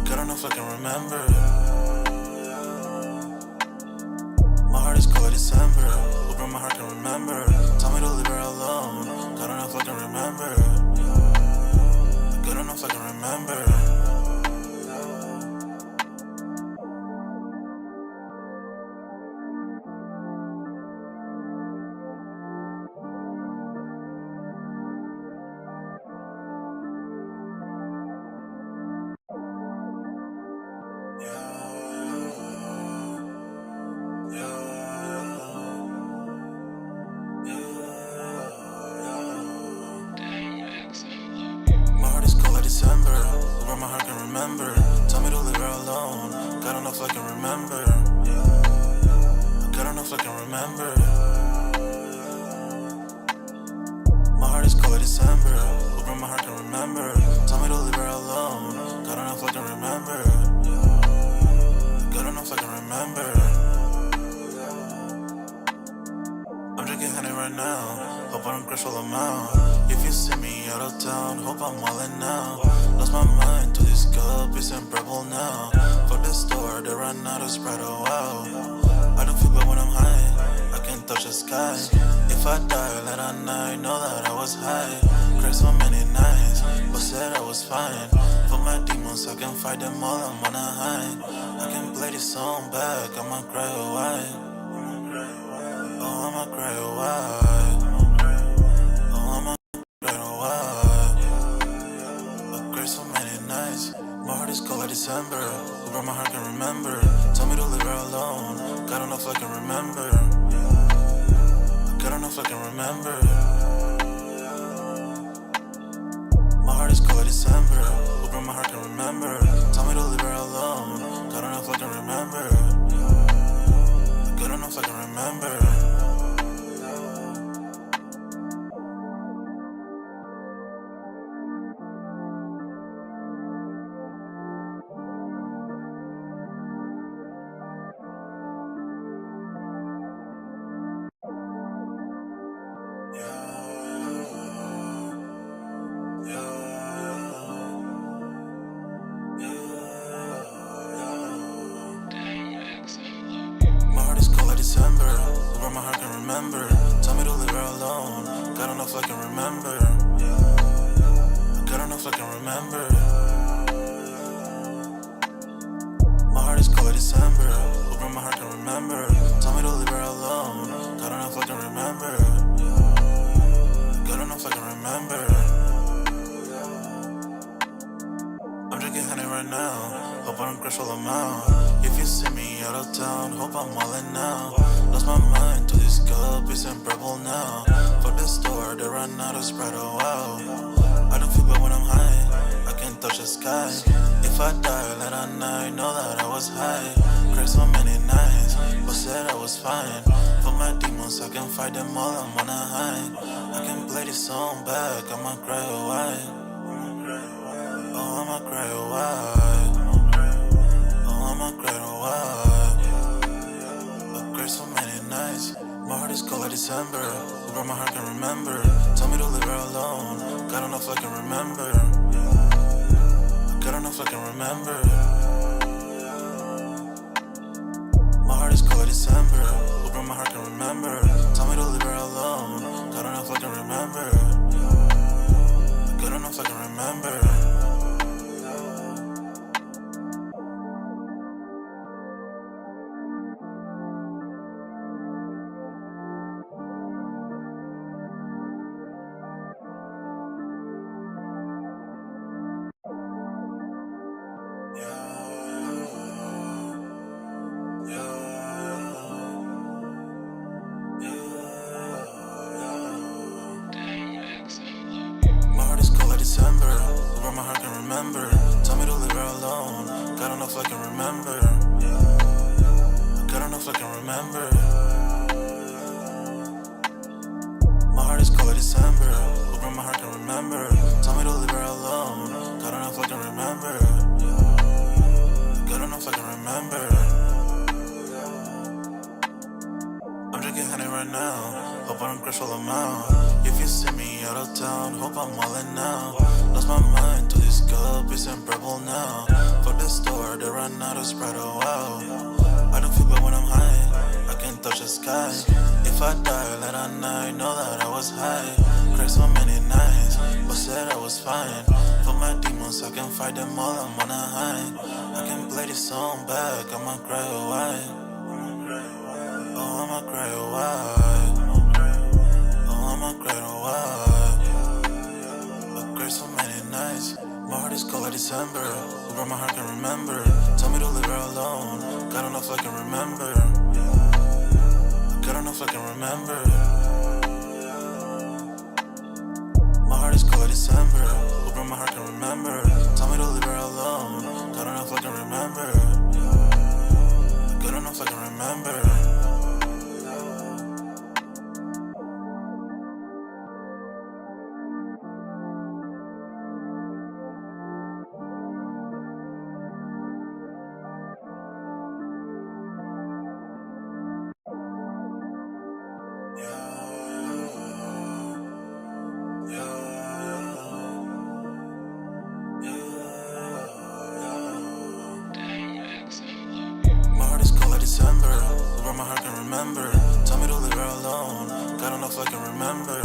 God don't know if I can remember. My heart is cold like December. Open my heart can remember. Tell me to leave her alone. God don't know if I can remember. God don't know if I can remember. My heart is cold like December. Where my heart can remember. Tell me to leave her alone. God don't know if I can remember. God don't know if I can remember. My heart is cold like December. Where my heart can remember. Tell me to leave her alone. God don't know if I can remember. God don't know if I can remember. I'm drinking honey right now. Hope I don't crash all amount. If you see me out of town, hope I'm wildin' now. Lost my mind to this cup, it's unbearable now. Fuck the store, they run out of Sprite, oh wow. I don't feel bad when I'm high, I can't touch the sky. If I die late at night, know that I was high. Cried so many nights, but said I was fine. For my demons, I can fight them all, I'm on a high. I can play this song back, I'ma cry a while. Oh, I'ma cry a while. Oh, I'ma cry a while. I cried so many nights. My heart is cold like December. Where my heart can remember. Tell me to leave her alone. God don't know if I can remember. God don't know if I can remember. My heart is cold like December. Where my heart can remember. Tell me to leave her alone. God don't know if I can remember. God don't know if I can remember. My heart is cold like December. Where my heart can remember. Tell me to leave her alone. God don't know if I can remember. God don't know if I can remember. My heart is cold like December. Where my heart can remember. Tell me to leave her alone. God don't know if I can remember. God don't know if I can remember. I'm drinking honey right now. Hope I don't crash all amount. If you see me out of town, hope I'm wildin' now. Lost my mind to this cup, it's unbearable now. Fuck the store, they run out of Sprite, oh wow. I don't feel bad when I'm high, I can't touch the sky. If I die late at night, know that I was high. Cried so many nights, but said I was fine. For my demons, I can fight them all, I'm on a high. I can play this song back, I'ma cry a while. Oh, I'ma cry a while. Oh, I'ma cry a while. I cried so many nights. My heart is cold like December. Where my heart can remember. Tell me to leave her alone. God don't know if I can remember. God don't know if I can remember. My heart is cold like December. Where my heart can remember. Tell me to leave her alone. God don't know if I can remember. God don't know if I can remember. December, where my heart can remember. Tell me to leave her alone. God don't know if I can remember. God don't know if I can remember. My heart is cold like December, where my heart can remember. Tell me to leave her alone. God don't know if I can remember. God don't know if I can remember. I'm drinking honey right now. Hope I don't crash all amount. If you see me out of town, hope I'm wildin' now. Lost my mind to this cup, night, know that I was high. Cried so many nights, but said I was fine. For my demons, I can fight them all, I'm on a high. I can play this song back, I'ma cry a while. Oh, I'ma cry a while. Oh, I'ma cry a while. I cried so many nights. My heart is cold like December. Where my heart can remember. Tell me to leave her alone. God don't know if I can remember. God don't know if I can remember. My heart is cold like December. Where my heart can remember. Tell me to leave her alone. God don't know if I can remember. God don't know if I can remember. My heart is cold like December. Where my heart can remember. Tell me to leave her alone. God don't know if I can remember.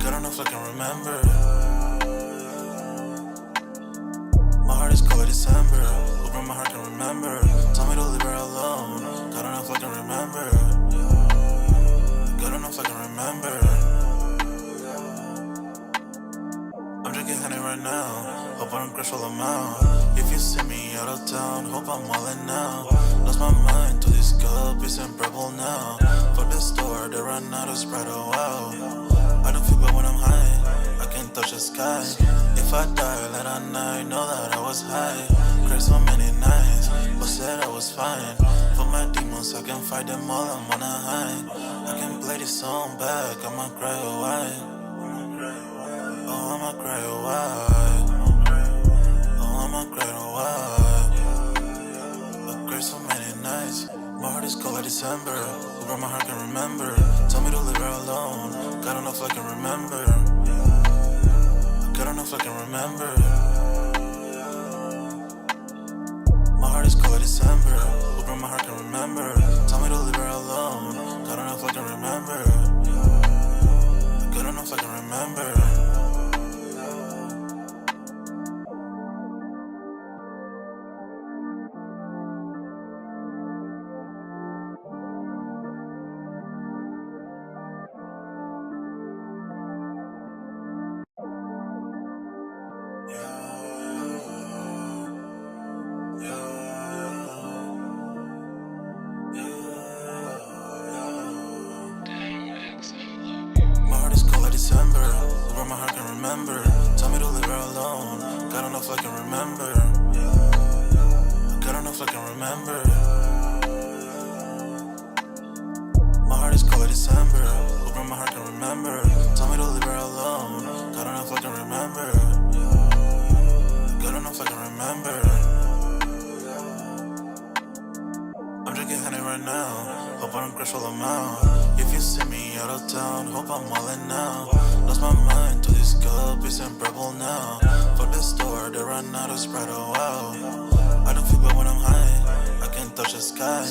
God don't know if I can remember. My heart is cold like December. Where my heart can remember. Tell me to leave her alone. God don't know if I can remember. God don't know if I can remember. I'm drinking honey right now. Hope I don't crash all amount. If you see me out of town, hope I'm wildin' now. Lost my mind to this cup, it's unbearable now. For the store, they run out of Sprite, oh wow. I don't feel bad when I'm high, I can't touch the sky. If I die late at night, know that I was high. Cried so many nights, but said I was fine. For my demons, I can fight them all, I'm on a high. I can play this song back, I'ma cry a while. Oh, I'ma cry a while. Oh, I'ma cry a while. I cried so many nights. My heart is cold like December. Where my heart can remember. Tell me to leave her alone. God don't know if I can remember. God don't know if I can remember. My heart is cold like December. Where my heart can remember. Tell me to leave her alone. God don't know if I can remember. God don't know if I can remember. My heart is cold like December. Where my heart can remember. Tell me to leave her alone. God don't know if I can remember. God don't know if I can remember. My heart is cold like December. Where my heart can remember. Tell me to leave her alone. God don't know if I can remember. God don't know if I can remember. I'm drinking honey right now. Hope I don't crash all amount. If you see me out of town, hope I'm wildin' now. Lost my mind to this cup, it's unbearable now. For the store, they run out of Sprite, oh wow. I don't feel bad when I'm high, I can't touch the sky.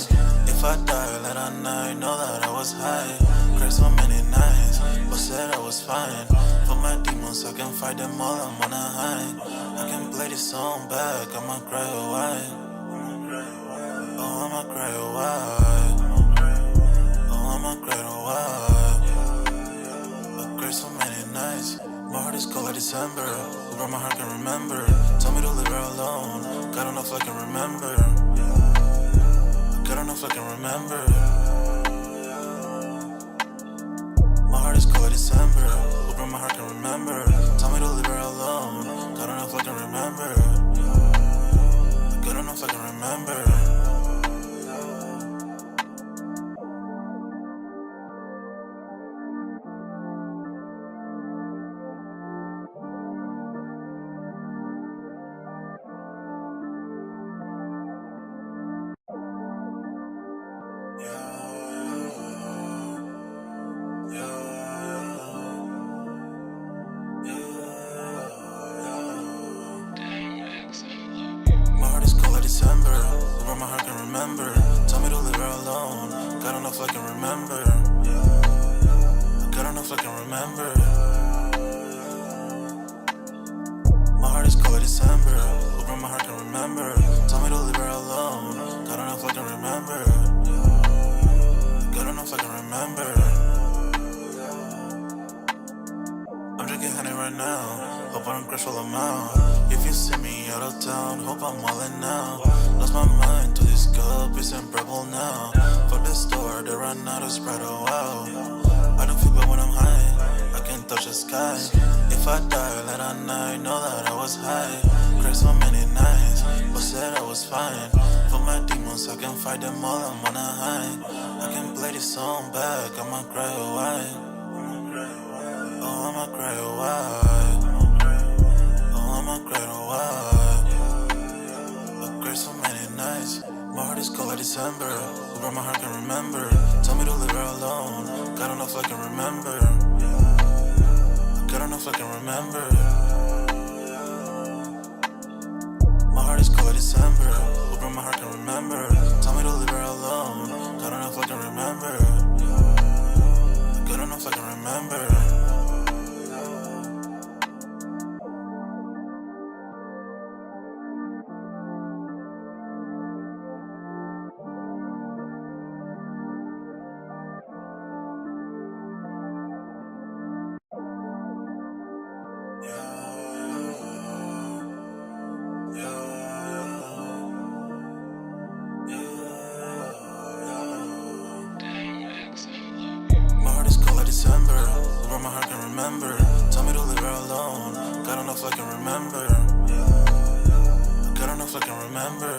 If I die late at night, know that I was high. Cried so many nights, but said I was fine. For my demons, I can fight them all, I'm on a high. I can play this song back, I'ma cry a while. Oh, I'ma cry a while. Oh, I'ma cry a while. I cried so many nights. My heart is cold like December. Where my heart can remember. Tell me to leave her alone. God don't know if I can remember. God don't know if I can remember. My heart is cold like December. Where my heart can remember. Tell me to leave her alone. God don't know if I can remember. God don't know if I can remember. My heart is cold like December. Where my heart can remember. Tell me to leave her alone. God don't know if I can remember. Good enough I can remember. My heart is cold like December. Open my heart can remember. Tell me to leave her alone. Good enough I can remember. Good enough I can remember. I'm drinking honey right now. Hope I don't crash all I'm out. If you see me out of town, hope I'm wildin' now. Lost my mind to this cup, it's unbearable now. Fuck the store, they run out of Sprite, oh wow. I don't feel bad when I'm high, I can't touch the sky. If I die late at night, know that I was high. Cried so many nights, but said I was fine. For my demons, I can fight them all, I'm on a high. I can play this song back, I'ma cry a while. Oh, I'ma cry a while. Oh, I'ma cry a while. I cried so many nights. My heart is cold like December. Where my heart can remember. Tell me to leave her alone. God don't know if I can remember. God don't know if I can remember. My heart is cold like December. Where my heart can remember. Tell me to leave her alone. God don't know if I can remember. God don't know if I can remember. My heart is cold like December. Where my heart can remember. Tell me to leave her alone. God don't know if I can remember. God don't know if I can remember.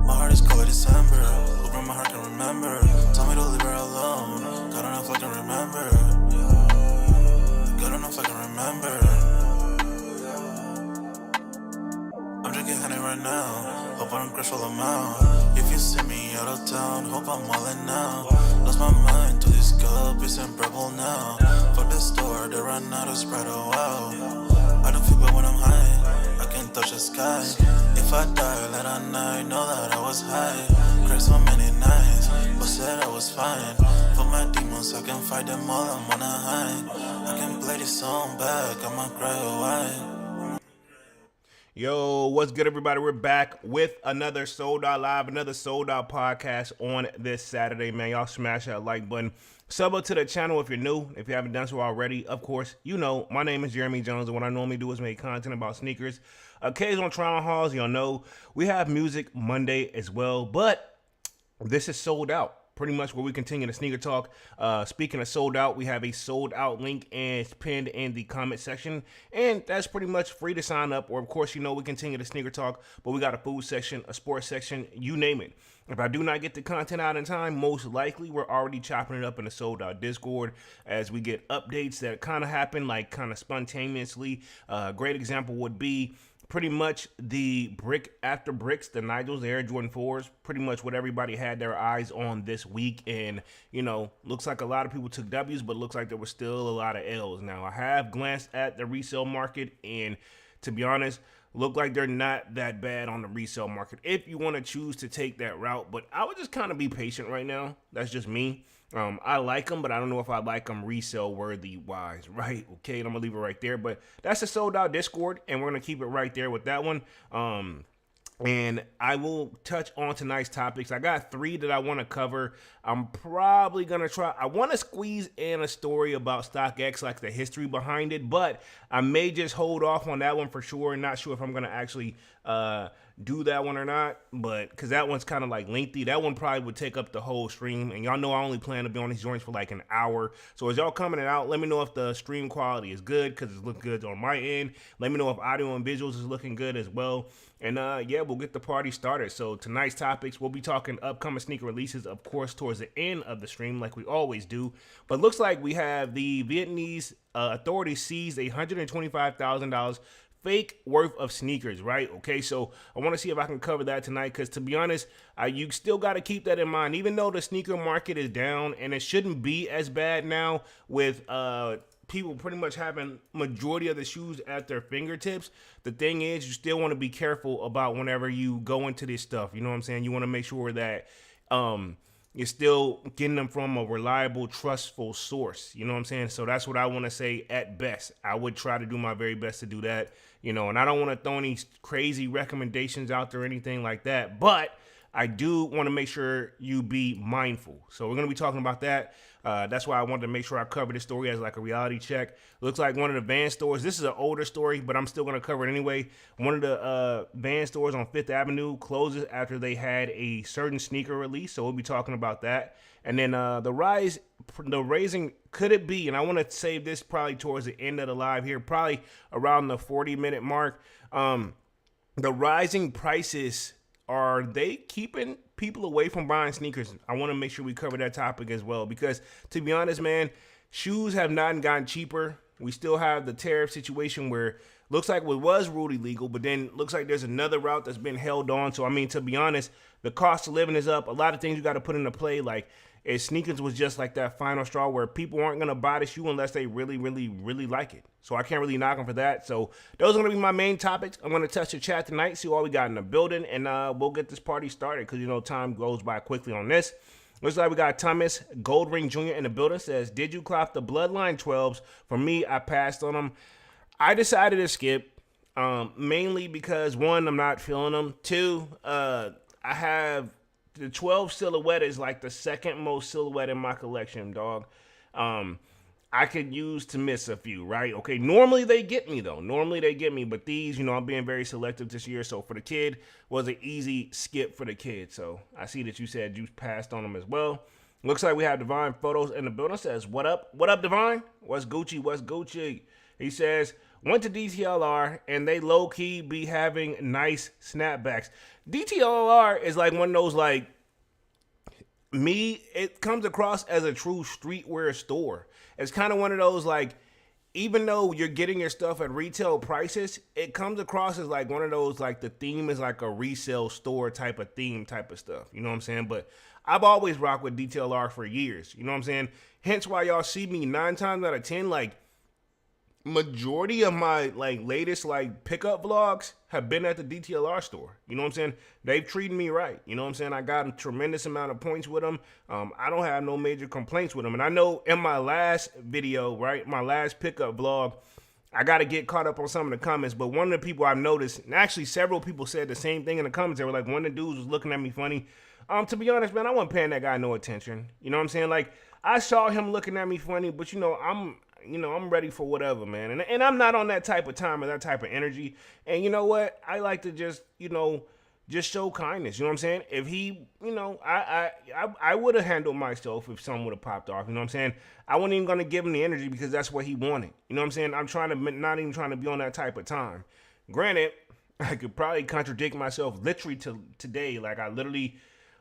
My heart is cold like December. Where my heart can remember. Tell me to leave her alone. God don't know if I can remember. God don't know if I can remember. I'm drinking honey right now. Hope I don't crash all I'm out. If you see me out of town, hope I'm wildin' now. Lost my mind to this cup, it's unbearable now. Fuck the store, they run out of Sprite, oh wow. I don't feel bad when I'm high, I can't touch the sky. If I die late at night, know that I was high. Cried so many nights, but said I was fine. For my demons, I can fight them all, I'm on a high. I can play this song back, I'ma cry a while. Yo, what's good, everybody? We're back with another Sold Out Live, another Sold Out podcast on this Saturday, man. Y'all smash that like button. Sub up to the channel if you're new. If you haven't done so already, of course, you know, my name is Jeremy Jones, and what I normally do is make content about sneakers. Occasional trial hauls, you'll know. We have music Monday as well, but this is sold out. Pretty much where we continue the sneaker talk. Speaking of sold out, we have a sold out link and it's pinned in the comment section. And that's pretty much free to sign up. Or of course, you know, we continue the sneaker talk, but we got a food section, a sports section, you name it. If I do not get the content out in time, most likely we're already chopping it up in the sold out Discord as we get updates that kind of happen like kind of spontaneously. A great example would be pretty much the brick after bricks, the Nigels, the Air Jordan 4s, pretty much what everybody had their eyes on this week. And, you know, looks like a lot of people took W's, but looks like there was still a lot of L's. Now, I have glanced at the resale market, and to be honest, look like they're not that bad on the resale market if you want to choose to take that route. But I would just kind of be patient right now. That's just me. I like them, but I don't know if I like them resale worthy wise, right? Okay, and I'm gonna leave it right there. But that's a sold out Discord, and we're gonna keep it right there with that one. And I will touch on tonight's topics. I got 3 that I want to cover. I'm probably going to try. I want to squeeze in a story about StockX, like the history behind it, but I may just hold off on that one for sure. Not sure if I'm going to actually do that one or not, but because that one's kind of like lengthy. That one probably would take up the whole stream, and y'all know I only plan to be on these joints for like an hour. So as y'all coming out, let me know if the stream quality is good, because it's looking good on my end. Let me know if audio and visuals is looking good as well. And yeah, we'll get the party started. So tonight's topics, we'll be talking upcoming sneaker releases, of course, towards the end of the stream, like we always do. But looks like we have the Vietnamese authorities seized $125,000 fake worth of sneakers, right? Okay, so I want to see if I can cover that tonight, because to be honest, you still got to keep that in mind. Even though the sneaker market is down, and it shouldn't be as bad now with people pretty much having majority of the shoes at their fingertips, the thing is, you still want to be careful about whenever you go into this stuff. You know what I'm saying? You want to make sure that you're still getting them from a reliable, trustful source. You know what I'm saying? So that's what I want to say at best. I would try to do my very best to do that, and I don't want to throw any crazy recommendations out there or anything like that, but I do want to make sure you be mindful. So we're going to be talking about that. That's why I wanted to make sure I cover this story as like a reality check. Looks like one of the van stores. This is an older story, but I'm still going to cover it anyway. One of the van stores on Fifth Avenue closes after they had a certain sneaker release. So we'll be talking about that. And then the raising, could it be? And I want to save this probably towards the end of the live here, probably around the 40-minute mark. The rising prices, are they keeping people away from buying sneakers? I want to make sure we cover that topic as well, because to be honest, man, shoes have not gotten cheaper. We still have the tariff situation where looks like it was ruled illegal, but then looks like there's another route that's been held on. So, I mean, to be honest, the cost of living is up. A lot of things you got to put into play, like sneakers was just like that final straw where people aren't going to buy the shoe unless they really, really, really like it. So I can't really knock them for that. So those are going to be my main topics. I'm going to touch the chat tonight, see what we got in the building, and we'll get this party started because, time goes by quickly on this. Looks like we got Thomas Goldring Jr. in the building. Says, did you clock the Bloodline 12s? For me, I passed on them. I decided to skip, mainly because, one, I'm not feeling them. Two, I have the 12 silhouette is like the second most silhouette in my collection, dog. I could use to miss a few, right? Okay, normally they get me, though. Normally they get me, but these, I'm being very selective this year. So for the kid, was an easy skip for the kid. So I see that you said you passed on them as well. Looks like we have Divine Photos in the building. Says, what up? What up, Divine? What's Gucci? What's Gucci? He says, went to DTLR, and they low-key be having nice snapbacks. DTLR is like one of those, like, it comes across as a true streetwear store. It's kind of one of those, like, even though you're getting your stuff at retail prices, it comes across as like one of those, like, the theme is like a resale store type of theme type of stuff. You know what I'm saying? But I've always rocked with DTLR for years. You know what I'm saying? Hence why y'all see me 9 times out of 10, like, majority of my like latest like pickup vlogs have been at the DTLR store. You know what I'm saying? They've treated me right. You know what I'm saying? I got a tremendous amount of points with them. I don't have no major complaints with them. And I know in my last video, right, my last pickup vlog, I got to get caught up on some of the comments. But one of the people I've noticed, and actually several people said the same thing in the comments. They were like, one of the dudes was looking at me funny. To be honest, man, I wasn't paying that guy no attention. You know what I'm saying? Like, I saw him looking at me funny, but I'm ready for whatever, man. And I'm not on that type of time or that type of energy. And you know what? I like to just show kindness. You know what I'm saying? If he, I would have handled myself if someone would have popped off. You know what I'm saying? I wasn't even going to give him the energy because that's what he wanted. You know what I'm saying? I'm not even trying to be on that type of time. Granted, I could probably contradict myself literally today. Like, I literally,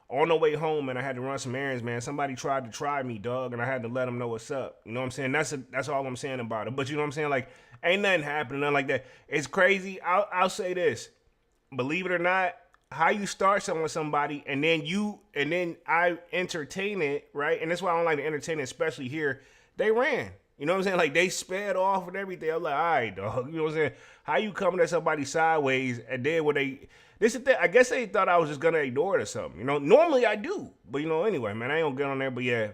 on the way home, and I had to run some errands, man. Somebody tried to try me, dog, and I had to let them know what's up. You know what I'm saying? That's all I'm saying about it. But you know what I'm saying? Like, ain't nothing happening, nothing like that. It's crazy. I'll say this. Believe it or not, how you start something with somebody, and then I entertain it, right? And that's why I don't like to entertain it, especially here. They ran. You know what I'm saying? Like, they sped off and everything. I'm like, all right, dog. You know what I'm saying? How you coming at somebody sideways, and then when this is the thing. I guess they thought I was just gonna ignore it or something. Normally I do, but anyway, man, I ain't gonna get on there. But yeah,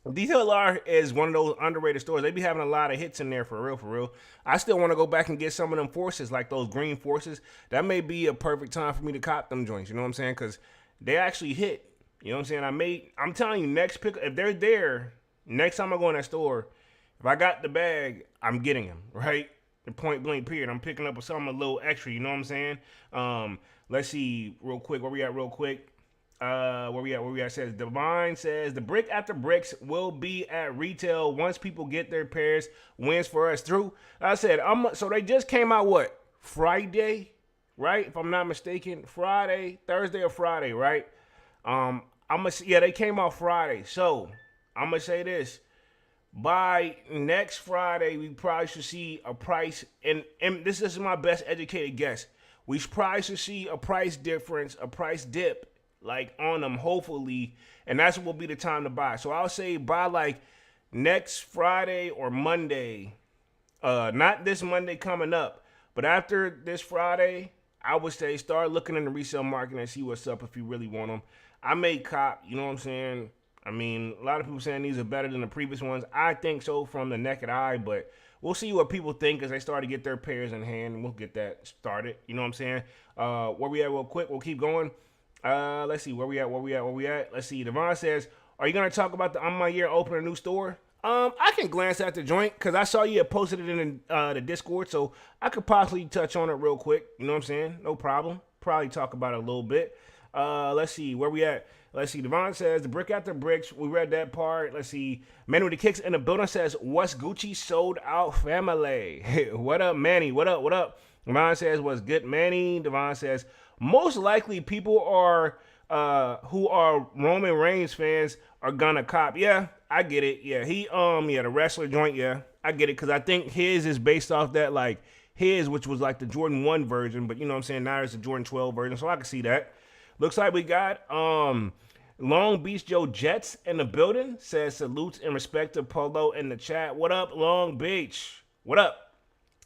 DTLR is one of those underrated stores. They be having a lot of hits in there for real, for real. I still want to go back and get some of them forces, like those green forces. That may be a perfect time for me to cop them joints. You know what I'm saying? Because they actually hit. You know what I'm saying? I'm telling you, next pick, if they're there, next time I go in that store, if I got the bag, I'm getting them, right? The point blank period. I'm picking up something a little extra, you know what I'm saying? Let's see real quick. Where we at real quick? Where we at? Says Divine says the brick after bricks will be at retail once people get their pairs. Wins for us through. I said, so they just came out what? Friday, right? If I'm not mistaken, Thursday or Friday, right? They came out Friday. So I'm gonna say this. By next Friday, we probably should see a price, and this is my best educated guess. We probably should see a price difference, a price dip, like on them, hopefully, and that's what will be the time to buy. So I'll say by like next Friday or Monday, not this Monday coming up, but after this Friday, I would say start looking in the resale market and see what's up if you really want them. I may cop, you know what I'm saying? I mean, a lot of people saying these are better than the previous ones. I think so from the naked eye, but we'll see what people think as they start to get their pairs in hand, and we'll get that started. You know what I'm saying? Where we at real quick? We'll keep going. Let's see, where we at? Let's see, Devon says, are you going to talk about the On My Year opening a new store? I can glance at the joint, because I saw you had posted it in the Discord, so I could possibly touch on it real quick. You know what I'm saying? No problem. Probably talk about it a little bit. Let's see, where we at? Let's see, Devon says, the brick after bricks. We read that part. Let's see. Manny with the kicks in the building says, what's Gucci sold out family? What up, Manny? What up? What up? Devon says, what's good, Manny? Devon says, most likely people are who are Roman Reigns fans are gonna cop. Yeah, I get it. Yeah, the wrestler joint. Yeah, I get it, because I think his is based off that, like, his, which was like the Jordan 1 version, but you know what I'm saying, now it's the Jordan 12 version, so I can see that. Looks like we got Long Beach Joe Jets in the building. Says salutes and respect to Polo in the chat. What up, Long Beach? What up?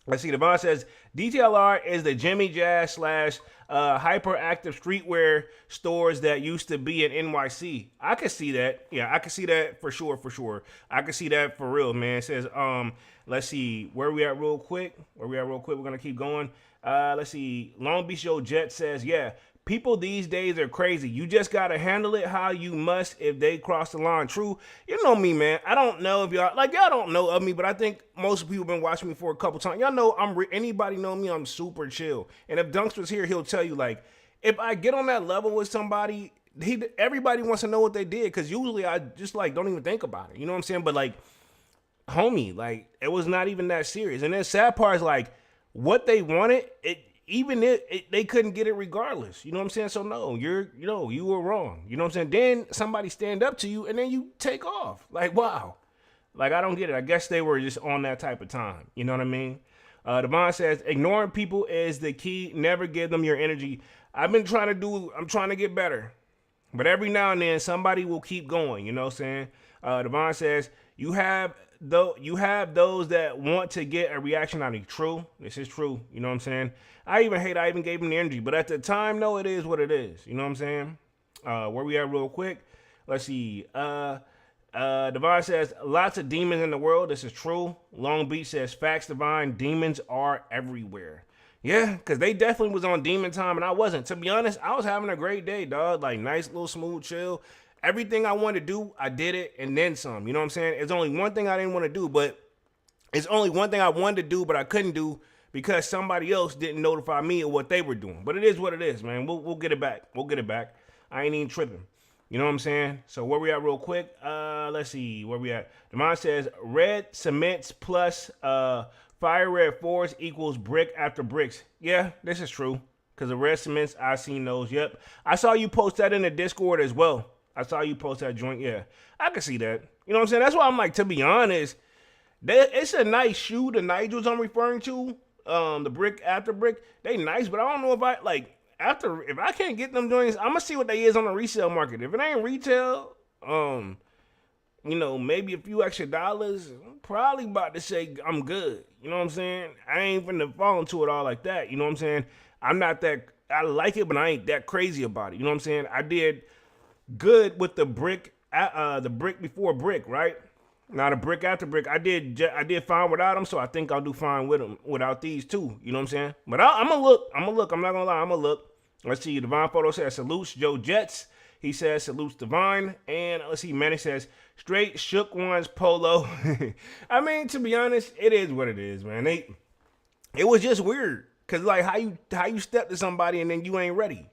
Let's see. Devon says DTLR is the Jimmy Jazz slash hyperactive streetwear stores that used to be in NYC. I could see that. Yeah, I could see that for sure. I could see that for real, man. It says let's see where we at real quick. We're gonna keep going. Let's see. Long Beach Joe Jet says, yeah. People these days are crazy. You just gotta handle it how you must if they cross the line. True. You know me, man. I don't know if y'all don't know of me, but I think most people been watching me for a couple times. Y'all know anybody know me, I'm super chill. And if Dunks was here, he'll tell you, like, if I get on that level with somebody, everybody wants to know what they did, because usually I just, like, don't even think about it. You know what I'm saying? But, like, homie, like, it was not even that serious. And then sad part is, like, what they wanted, even if they couldn't get it regardless. You know what I'm saying? So no, you were wrong. You know what I'm saying? Then somebody stand up to you and then you take off. Like, wow. Like, I don't get it. I guess they were just on that type of time. You know what I mean? Devon says, ignoring people is the key. Never give them your energy. I'm trying to get better. But every now and then somebody will keep going. You know what I'm saying? Devon says, you have those that want to get a reaction out of you. True. This is true. You know what I'm saying? I even gave him the energy. But at the time, no, it is what it is. You know what I'm saying? Where we at real quick? Let's see. Devon says, lots of demons in the world. This is true. Long Beach says, facts, Devon. Demons are everywhere. Yeah, because they definitely was on demon time and I wasn't. To be honest, I was having a great day, dog. Like, nice little smooth chill. Everything I wanted to do, I did it and then some. You know what I'm saying? It's only one thing I didn't want to do, but it's only one thing I wanted to do, but I couldn't do because somebody else didn't notify me of what they were doing. But it is what it is, man. We'll get it back. I ain't even tripping. You know what I'm saying? So where we at real quick? Let's see. Where we at? Demond says, red cements plus fire red fours equals brick after bricks. Yeah, this is true. Because the red cements, I seen those. Yep. I saw you post that in the Discord as well. I saw you post that joint. Yeah, I can see that. You know what I'm saying? That's why I'm like, to be honest, it's a nice shoe. The Nigels I'm referring to, the brick after brick, they nice, but I don't know if if I can't get them joints, I'm gonna see what they is on the resale market. If it ain't retail, maybe a few extra dollars, I'm probably about to say I'm good. You know what I'm saying? I ain't finna fall into it all like that. You know what I'm saying? I'm not that, I like it, but I ain't that crazy about it. You know what I'm saying? I did good with the brick before brick, right? Now the brick after brick, I did fine without them, so I think I'll do fine with them without these too. You know what I'm saying? But I'm gonna look. I'm not gonna lie. I'm gonna look. Let's see. Divine Photo says salutes Joe Jets. He says salutes Divine, and let's see. Manny says straight shook ones polo. I mean, to be honest, it is what it is, man. It was just weird, cause like how you step to somebody and then you ain't ready.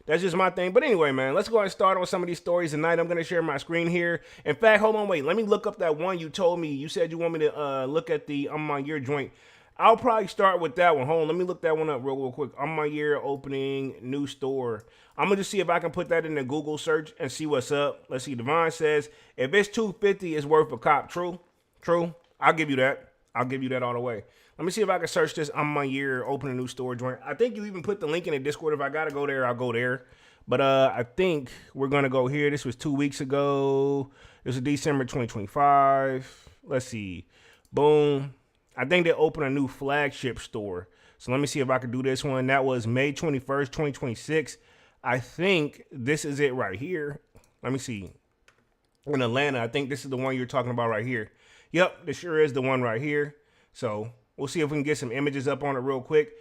That's just my thing. But anyway, man, let's go ahead and start on some of these stories tonight. I'm going to share my screen here. In fact, hold on, wait. Let me look up that one you told me. You said you want me to look at the On My Year joint. I'll probably start with that one. Hold on. Let me look that one up real quick. On My Year opening new store. I'm going to just see if I can put that in the Google search and see what's up. Let's see. Devon says, if it's $250, it's worth a cop. True? True. I'll give you that. I'll give you that all the way. Let me see if I can search this On My Year, open a new store joint. I think you even put the link in the Discord. If I got to go there, I'll go there. But I think we're going to go here. This was 2 weeks ago. This is December 2025. Let's see. Boom. I think they opened a new flagship store. So let me see if I can do this one. That was May 21st, 2026. I think this is it right here. Let me see. In Atlanta, I think this is the one you're talking about right here. Yep, this sure is the one right here. So we'll see if we can get some images up on it real quick.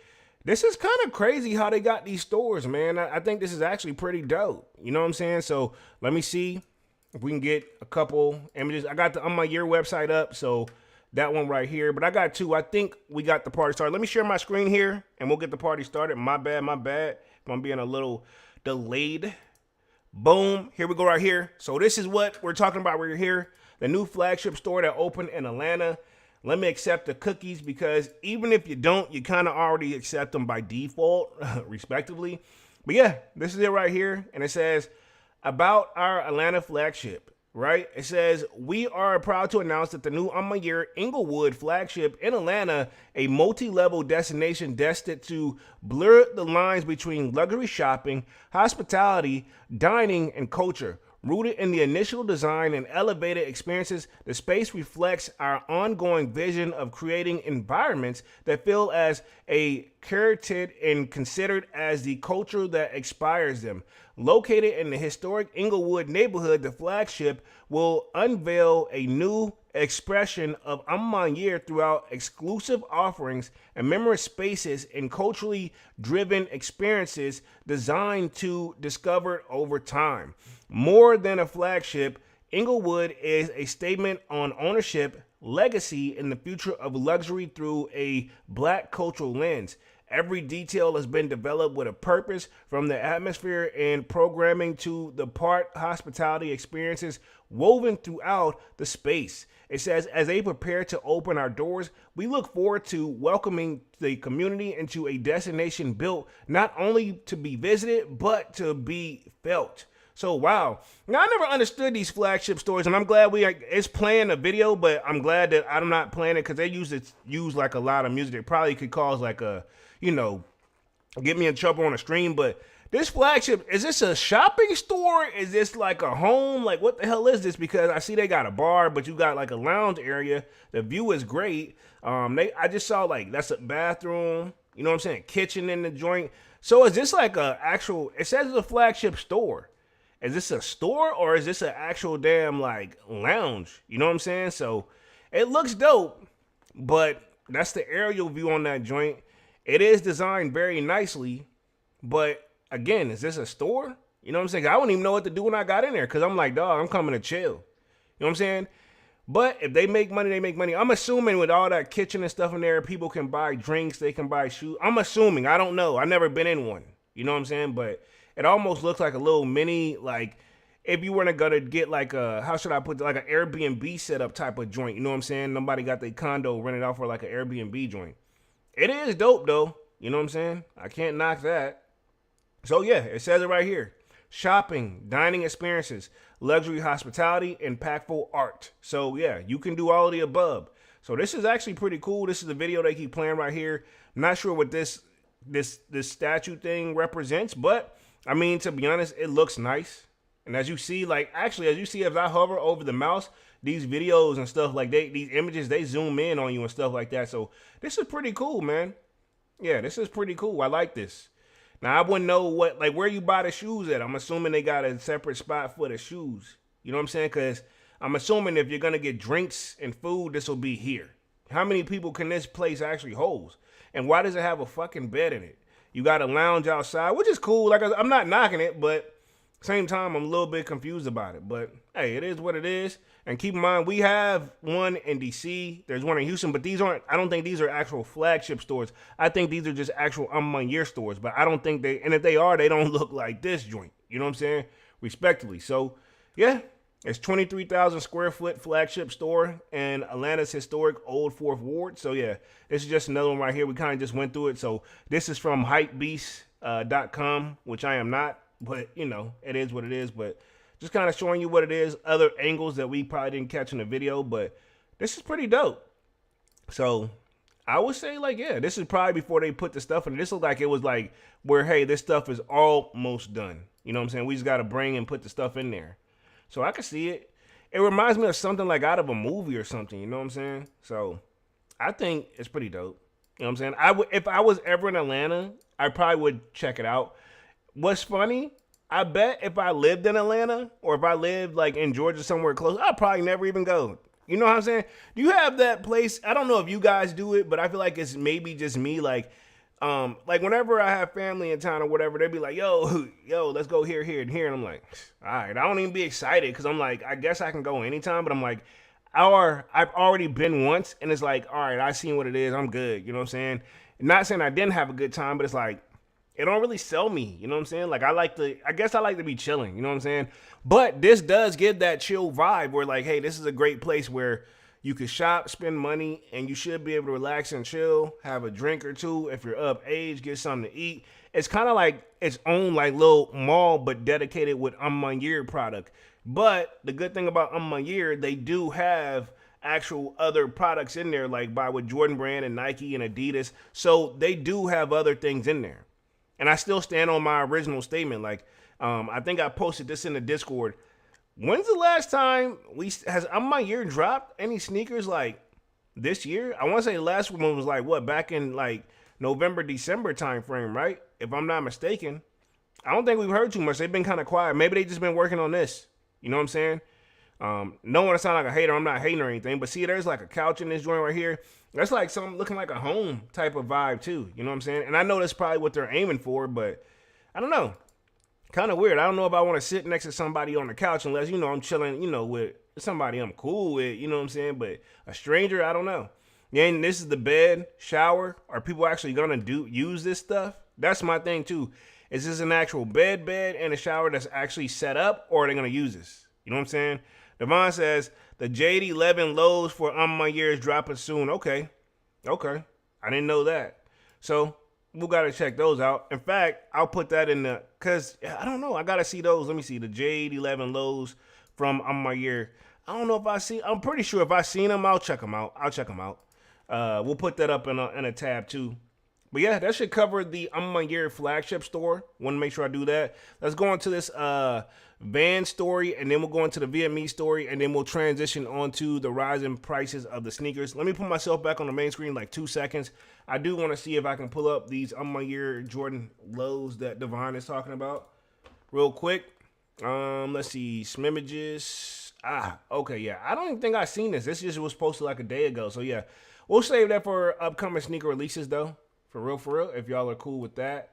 This is kind of crazy how they got these stores, man. I think this is actually pretty dope. You know what I'm saying? So let me see if we can get a couple images. I got the Maniére website up, so that one right here. But I got two. I think we got the party started. Let me share my screen here, and we'll get the party started. My bad, my bad. If I'm being a little delayed. Boom, here we go right here. So this is what we're talking about right here. The new flagship store that opened in Atlanta. Let me accept the cookies because even if you don't, you kind of already accept them by default, respectively. But yeah, this is it right here. And it says, about our Atlanta flagship, right? It says, we are proud to announce that the new Maniére Inglewood flagship in Atlanta, a multi-level destination destined to blur the lines between luxury shopping, hospitality, dining, and culture. Rooted in the initial design and elevated experiences, the space reflects our ongoing vision of creating environments that feel as a curated and considered as the culture that inspires them. Located in the historic Inglewood neighborhood, the flagship will unveil a new expression of Maniére throughout exclusive offerings and memorable spaces and culturally driven experiences designed to discover over time. More than a flagship, Inglewood is a statement on ownership, legacy, and the future of luxury through a Black cultural lens. Every detail has been developed with a purpose, from the atmosphere and programming to the part hospitality experiences woven throughout the space. It says, as they prepare to open our doors, we look forward to welcoming the community into a destination built not only to be visited, but to be felt. So, wow. Now, I never understood these flagship stores, and I'm glad it's playing a video, but I'm glad that I'm not playing it because they use like a lot of music. It probably could cause like a, get me in trouble on a stream. But this flagship, is this a shopping store? Is this like a home? Like, what the hell is this? Because I see they got a bar, but you got like a lounge area. The view is great. I just saw like, that's a bathroom, you know what I'm saying? Kitchen in the joint. So is this like a actual, it says it's a flagship store. Is this a store or is this an actual damn like lounge? You know what I'm saying? So it looks dope, but that's the aerial view on that joint. It is designed very nicely, but again, is this a store? You know what I'm saying? I wouldn't even know what to do when I got in there because I'm like, dog, I'm coming to chill. You know what I'm saying? But if they make money, they make money. I'm assuming with all that kitchen and stuff in there, people can buy drinks, they can buy shoes. I'm assuming. I don't know. I've never been in one. You know what I'm saying? But it almost looks like a little mini, like if you were to get like a, how should I put it, like an Airbnb setup type of joint. You know what I'm saying? Nobody got their condo rented out for like an Airbnb joint. It is dope though. You know what I'm saying? I can't knock that. So yeah, it says it right here. Shopping, dining experiences, luxury hospitality, impactful art. So yeah, you can do all of the above. So this is actually pretty cool. This is the video they keep playing right here. I'm not sure what this statue thing represents, but I mean, to be honest, it looks nice. And as you see, like, actually, as you see, as I hover over the mouse, these videos and stuff like these images, they zoom in on you and stuff like that. So this is pretty cool, man. Yeah, this is pretty cool. I like this. Now, I wouldn't know where you buy the shoes at. I'm assuming they got a separate spot for the shoes. You know what I'm saying? Because I'm assuming if you're going to get drinks and food, this will be here. How many people can this place actually hold? And why does it have a fucking bed in it? You got a lounge outside, which is cool. Like, I'm not knocking it, but same time, I'm a little bit confused about it. But hey, it is what it is. And keep in mind, we have one in DC. There's one in Houston, but I don't think these are actual flagship stores. I think these are just actual Maniére stores. But I don't think and if they are, they don't look like this joint. You know what I'm saying? Respectively. So yeah, it's 23,000 square foot flagship store in Atlanta's historic Old Fourth Ward. So yeah, this is just another one right here. We kind of just went through it. So this is from hypebeast.com, which I am not, but it is what it is. But just kind of showing you what it is, other angles that we probably didn't catch in the video, but this is pretty dope. So I would say, like, yeah, this is probably before they put the stuff in it. This looked like it was like where, hey, this stuff is almost done. You know what I'm saying? We just got to bring and put the stuff in there. So I can see it. It reminds me of something like out of a movie or something. You know what I'm saying? So I think it's pretty dope. You know what I'm saying? If I was ever in Atlanta, I probably would check it out. what's funny, I bet if I lived in Atlanta or if I lived like in Georgia somewhere close, I'd probably never even go. You know what I'm saying? Do you have that place? I don't know if you guys do it, but I feel like it's maybe just me. Like whenever I have family in town or whatever, they'd be like, yo, let's go here, here, and here. And I'm like, all right, I don't even be excited because I'm like, I guess I can go anytime, but I'm like, I've already been once, and it's like, all right, I seen what it is. I'm good. You know what I'm saying? Not saying I didn't have a good time, but it's like, it don't really sell me. You know what I'm saying? Like I guess I like to be chilling. You know what I'm saying? But this does give that chill vibe where like, hey, this is a great place where you can shop, spend money, and you should be able to relax and chill, have a drink or two. If you're of age, get something to eat. It's kind of like its own like little mall, but dedicated with Maniére product. But the good thing about Maniére, they do have actual other products in there, like by with Jordan Brand and Nike and Adidas. So they do have other things in there. And I still stand on my original statement. Like, I think I posted this in the Discord. When's the last time has Maniére dropped any sneakers like this year? I want to say the last one was like what, back in like November, December time frame, right? If I'm not mistaken. I don't think we've heard too much. They've been kind of quiet. Maybe they just been working on this. You know what I'm saying? No one to sound like a hater. I'm not hating or anything. But see, there's like a couch in this joint right here. That's like something looking like a home type of vibe too. You know what I'm saying? And I know that's probably what they're aiming for, but I don't know. Kind of weird. I don't know if I want to sit next to somebody on the couch unless, you know, I'm chilling, you know, with somebody I'm cool with, you know what I'm saying? But a stranger, I don't know. Yeah, and this is the bed, shower. Are people actually gonna use this stuff? That's my thing too. Is this an actual bed and a shower that's actually set up, or are they gonna use this? You know what I'm saying? Devon says the JD11 lows for Maniére is dropping soon. Okay. I didn't know that. So we gotta check those out. In fact, I'll put that in the, cause I don't know. I gotta see those. Let me see the JD11 lows from Maniére. I don't know if I see. I'm pretty sure if I seen them, I'll check them out. We'll put that up in a tab too. But yeah, that should cover the Maniére flagship store. Want to make sure I do that. Let's go into this Van story, and then we'll go into the Vietnamese story, and then we'll transition onto the rising prices of the sneakers. Let me put myself back on the main screen like 2 seconds. I do want to see if I can pull up these Maniére Jordan lows that Devon is talking about real quick. Let's see, some images. Okay, yeah. I don't even think I've seen this. This just was posted like a day ago. So yeah, we'll save that for upcoming sneaker releases though. For real, if y'all are cool with that.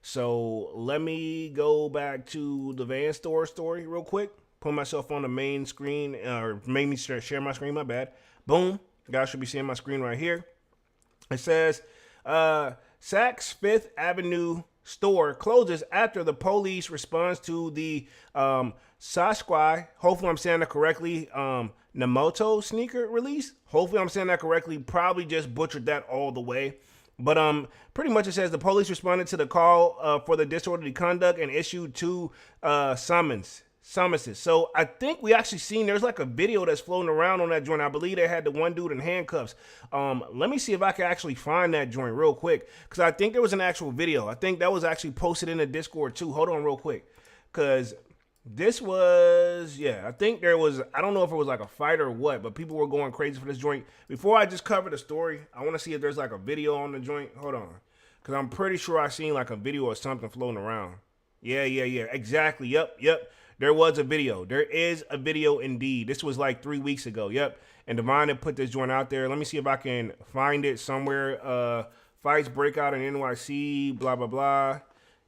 So let me go back to the Van store story real quick. Put myself on the main screen, or make me share my screen, my bad. Boom. You guys should be seeing my screen right here. It says, Saks Fifth Avenue store closes after the police responds to the Sasquai, hopefully I'm saying that correctly, Namoto sneaker release. Hopefully I'm saying that correctly. Probably just butchered that all the way. But pretty much it says the police responded to the call for the disorderly conduct and issued two summonses. So I think we actually seen there's like a video that's floating around on that joint. I believe they had the one dude in handcuffs. Let me see if I can actually find that joint real quick, because I think there was an actual video. I think that was actually posted in the Discord too. Hold on real quick, because this was, yeah, I think there was, I don't know if it was like a fight or what, but people were going crazy for this joint. Before I just cover the story, I want to see if there's like a video on the joint. Hold on, because I'm pretty sure I seen like a video or something floating around. Yeah, exactly. Yep. There was a video. There is a video indeed. This was like 3 weeks ago. Yep. And Devon had put this joint out there. Let me see if I can find it somewhere. Fights break out in NYC, blah, blah, blah.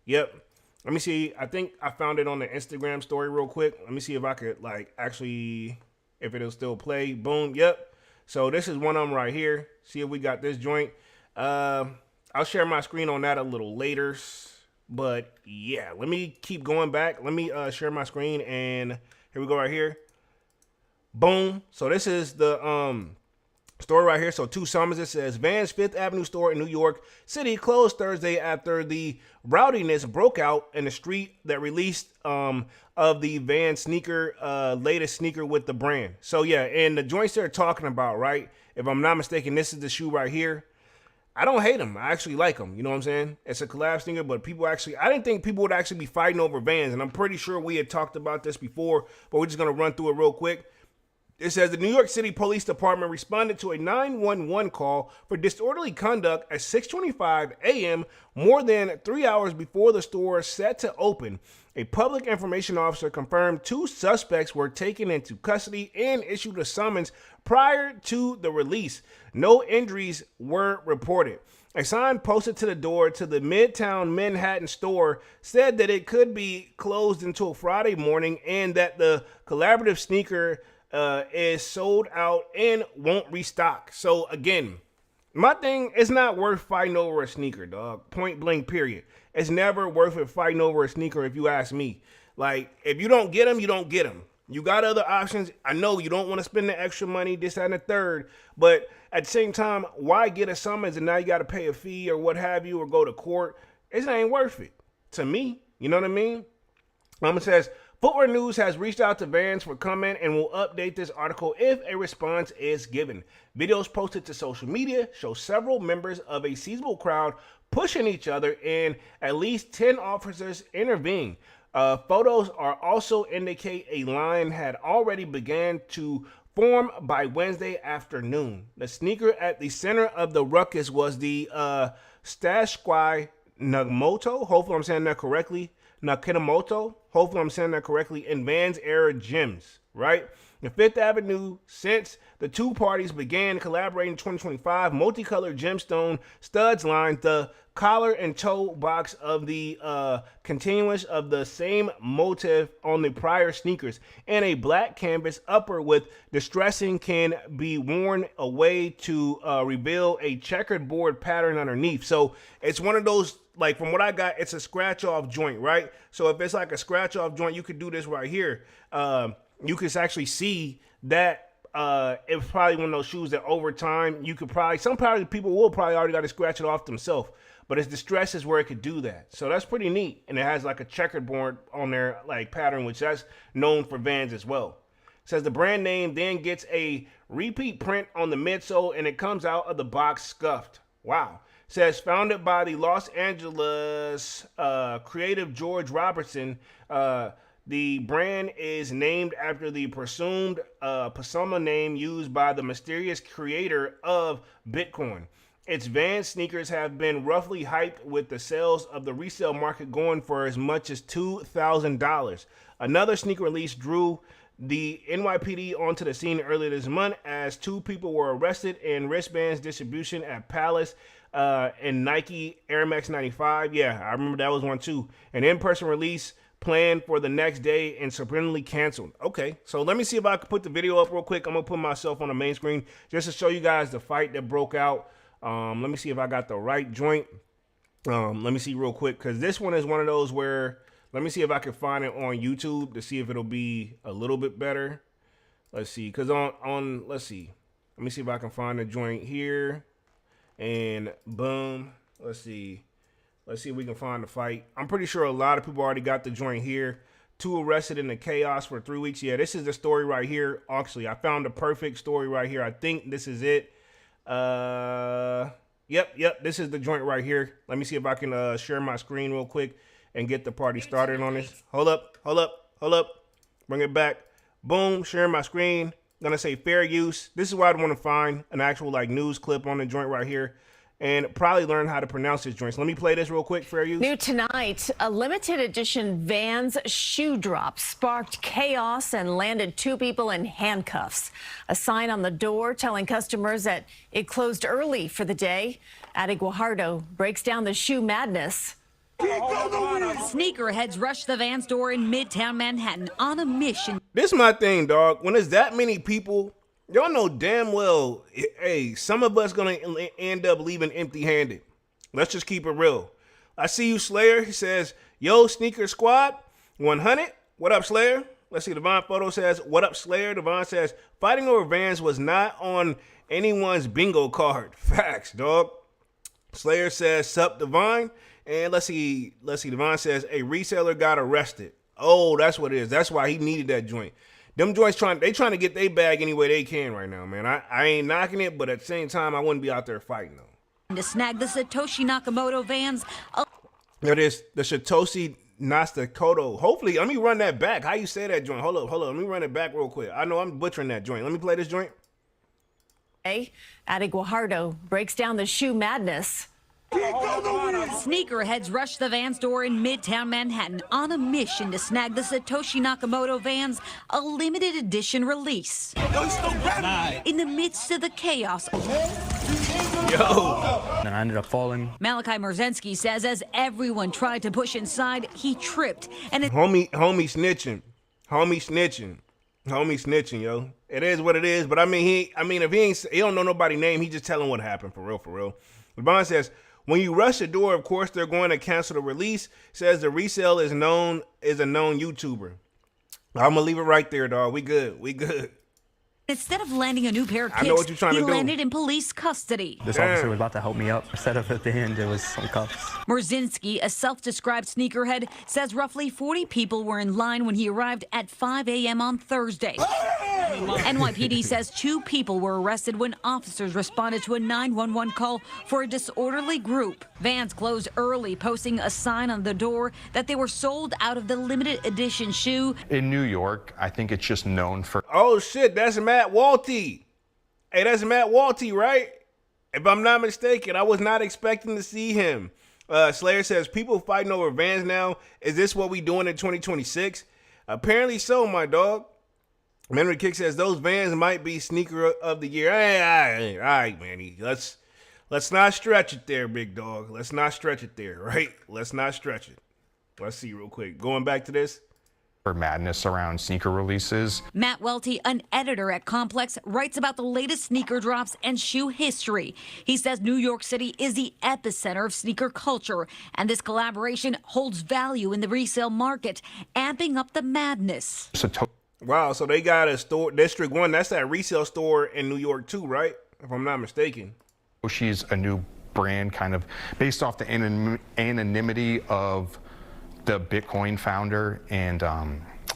Yep. Let me see. I think I found it on the Instagram story real quick. Let me see if I could like actually, if it'll still play. Boom. Yep. So this is one of them right here. See if we got this joint. I'll share my screen on that a little later. But yeah, let me keep going back. Let me share my screen, and here we go right here. Boom. So this is the store right here. So two summons. It says Vans Fifth Avenue store in New York City closed Thursday after the rowdiness broke out in the street that released of the Vans sneaker, latest sneaker with the brand. So yeah, and the joints they're talking about, right? If I'm not mistaken, this is the shoe right here. I don't hate them. I actually like them. You know what I'm saying? It's a collab sneaker, but people actually, I didn't think people would actually be fighting over Vans, and I'm pretty sure we had talked about this before, but we're just going to run through it real quick. It says the New York City Police Department responded to a 911 call for disorderly conduct at 6:25 a.m., more than 3 hours before the store set to open. A public information officer confirmed 2 suspects were taken into custody and issued a summons prior to the release. No injuries were reported. A sign posted to the door to the Midtown Manhattan store said that it could be closed until Friday morning and that the collaborative sneaker is sold out and won't restock. So again, my thing, it's not worth fighting over a sneaker, dog. Point blank, period. It's never worth it fighting over a sneaker if you ask me. Like, if you don't get them, you don't get them. You got other options. I know you don't want to spend the extra money, this, that, and the third. But at the same time, why get a summons and now you got to pay a fee or what have you or go to court? It ain't worth it to me. You know what I mean? It says, Footwear News has reached out to Vans for comment and will update this article if a response is given. Videos posted to social media show several members of a seasonal crowd pushing each other and at least 10 officers intervening. Photos are also indicate a line had already began to form by Wednesday afternoon. The sneaker at the center of the ruckus was the Stashquai Nagamoto. Hopefully I'm saying that correctly. Nakinamoto. Hopefully I'm saying that correctly. In Vans era gyms, right? The Fifth Avenue, since the two parties began collaborating in 2025, multicolored gemstone studs line the collar and toe box of the continuous of the same motif on the prior sneakers, and a black canvas upper with distressing can be worn away to reveal a checkered board pattern underneath. So it's one of those, like from what I got, it's a scratch off joint, right? So if it's like a scratch off joint, you could do this right here. You could actually see that it's probably one of those shoes that over time you could probably, some probably people will probably already got to scratch it off themselves, but its distress is where it could do that. So that's pretty neat. And it has like a checkerboard on there, like pattern, which that's known for Vans as well. It says the brand name then gets a repeat print on the midsole and it comes out of the box scuffed. Wow. It says founded by the Los Angeles creative George Robertson, the brand is named after the presumed persona name used by the mysterious creator of Bitcoin. Its Vans sneakers have been roughly hyped with the sales of the resale market going for as much as $2,000. Another sneaker release drew the NYPD onto the scene earlier this month as 2 people were arrested in wristbands distribution at Palace and Nike Air Max 95. Yeah, I remember that was one too. An in-person release planned for the next day and subliminally canceled. Okay, so let me see if I can put the video up real quick. I'm gonna put myself on the main screen just to show you guys the fight that broke out. Let me see if I got the right joint. Let me see real quick, because this one is one of those where, let me see if I can find it on YouTube to see if it'll be a little bit better. Let's see, because let's see. Let me see if I can find the joint here. And boom, let's see. Let's see if we can find the fight. I'm pretty sure a lot of people already got the joint here. 2 arrested in the chaos for 3 weeks. Yeah, this is the story right here. Actually, I found the perfect story right here. I think this is it. Yep, this is the joint right here. Let me see if I can share my screen real quick and get the party started on this. Hold up. Bring it back. Boom, sharing my screen. Gonna say fair use. This is where I'd want to find an actual like news clip on the joint right here, and probably learn how to pronounce this joint. So let me play this real quick, fair use. New tonight, a limited edition Vans shoe drop sparked chaos and landed 2 people in handcuffs. A sign on the door telling customers that it closed early for the day. Adi Guajardo breaks down the shoe madness. Sneakerheads rushed the Vans store in Midtown Manhattan on a mission. This is my thing, dog. When there's that many people, y'all know damn well, hey, some of us gonna end up leaving empty-handed. Let's just keep it real. I see you, Slayer. He says, yo, Sneaker Squad, 100. What up, Slayer? Let's see, Devon Photo says, what up, Slayer? Devon says, fighting over Vans was not on anyone's bingo card. Facts, dog. Slayer says, sup, Devon? And let's see, Devon says, a reseller got arrested. Oh, that's what it is. That's why he needed that joint. Them joints trying to get their bag any way they can right now, man. I ain't knocking it, but at the same time, I wouldn't be out there fighting though. To snag the Satoshi Nakamoto Vans. There it is, the Satoshi Nastakoto. Hopefully, let me run that back. How you say that joint? Hold up. Let me run it back real quick. I know I'm butchering that joint. Let me play this joint. Adi Guajardo breaks down the shoe madness. Sneakerheads rushed the Vans store in Midtown Manhattan on a mission to snag the Satoshi Nakamoto Vans, a limited edition release. In the midst of the chaos, Yo. And I ended up falling. Malachi Merzensky says as everyone tried to push inside, he tripped. And Homie snitching, yo. It is what it is. But I mean, if he don't know nobody's name, he just telling what happened for real. LeBron says, when you rush the door, of course they're going to cancel the release. Says the resale is a known YouTuber. I'm gonna leave it right there, dog. We good. instead of landing a new pair of I know what kicks, you're trying he to do. landed in police custody. This officer was about to help me up. Instead of at the end, it was some cuffs. Merzinski, a self-described sneakerhead, says roughly 40 people were in line when he arrived at 5 a.m. on Thursday. NYPD says 2 people were arrested when officers responded to a 911 call for a disorderly group. Vans closed early, posting a sign on the door that they were sold out of the limited edition shoe. In New York, I think it's just known for... Oh, shit, that's Matt Walty. Hey, that's Matt Walty, right? If I'm not mistaken, I was not expecting to see him. Slayer says, people fighting over Vans now. Is this what we doing in 2026? Apparently so, my dog. Henry Kick says, those Vans might be sneaker of the year. Hey, all right, Manny. Let's not stretch it there, big dog. Let's not stretch it there, right? Let's not stretch it. Let's see real quick. Going back to this. for madness around sneaker releases. Matt Welty, an editor at Complex, writes about the latest sneaker drops and shoe history. He says New York City is the epicenter of sneaker culture, and this collaboration holds value in the resale market, amping up the madness. Wow, so they got a store, District 1, that's that resale store in New York too, right? If I'm not mistaken. She's a new brand kind of based off the anonymity of the Bitcoin founder, and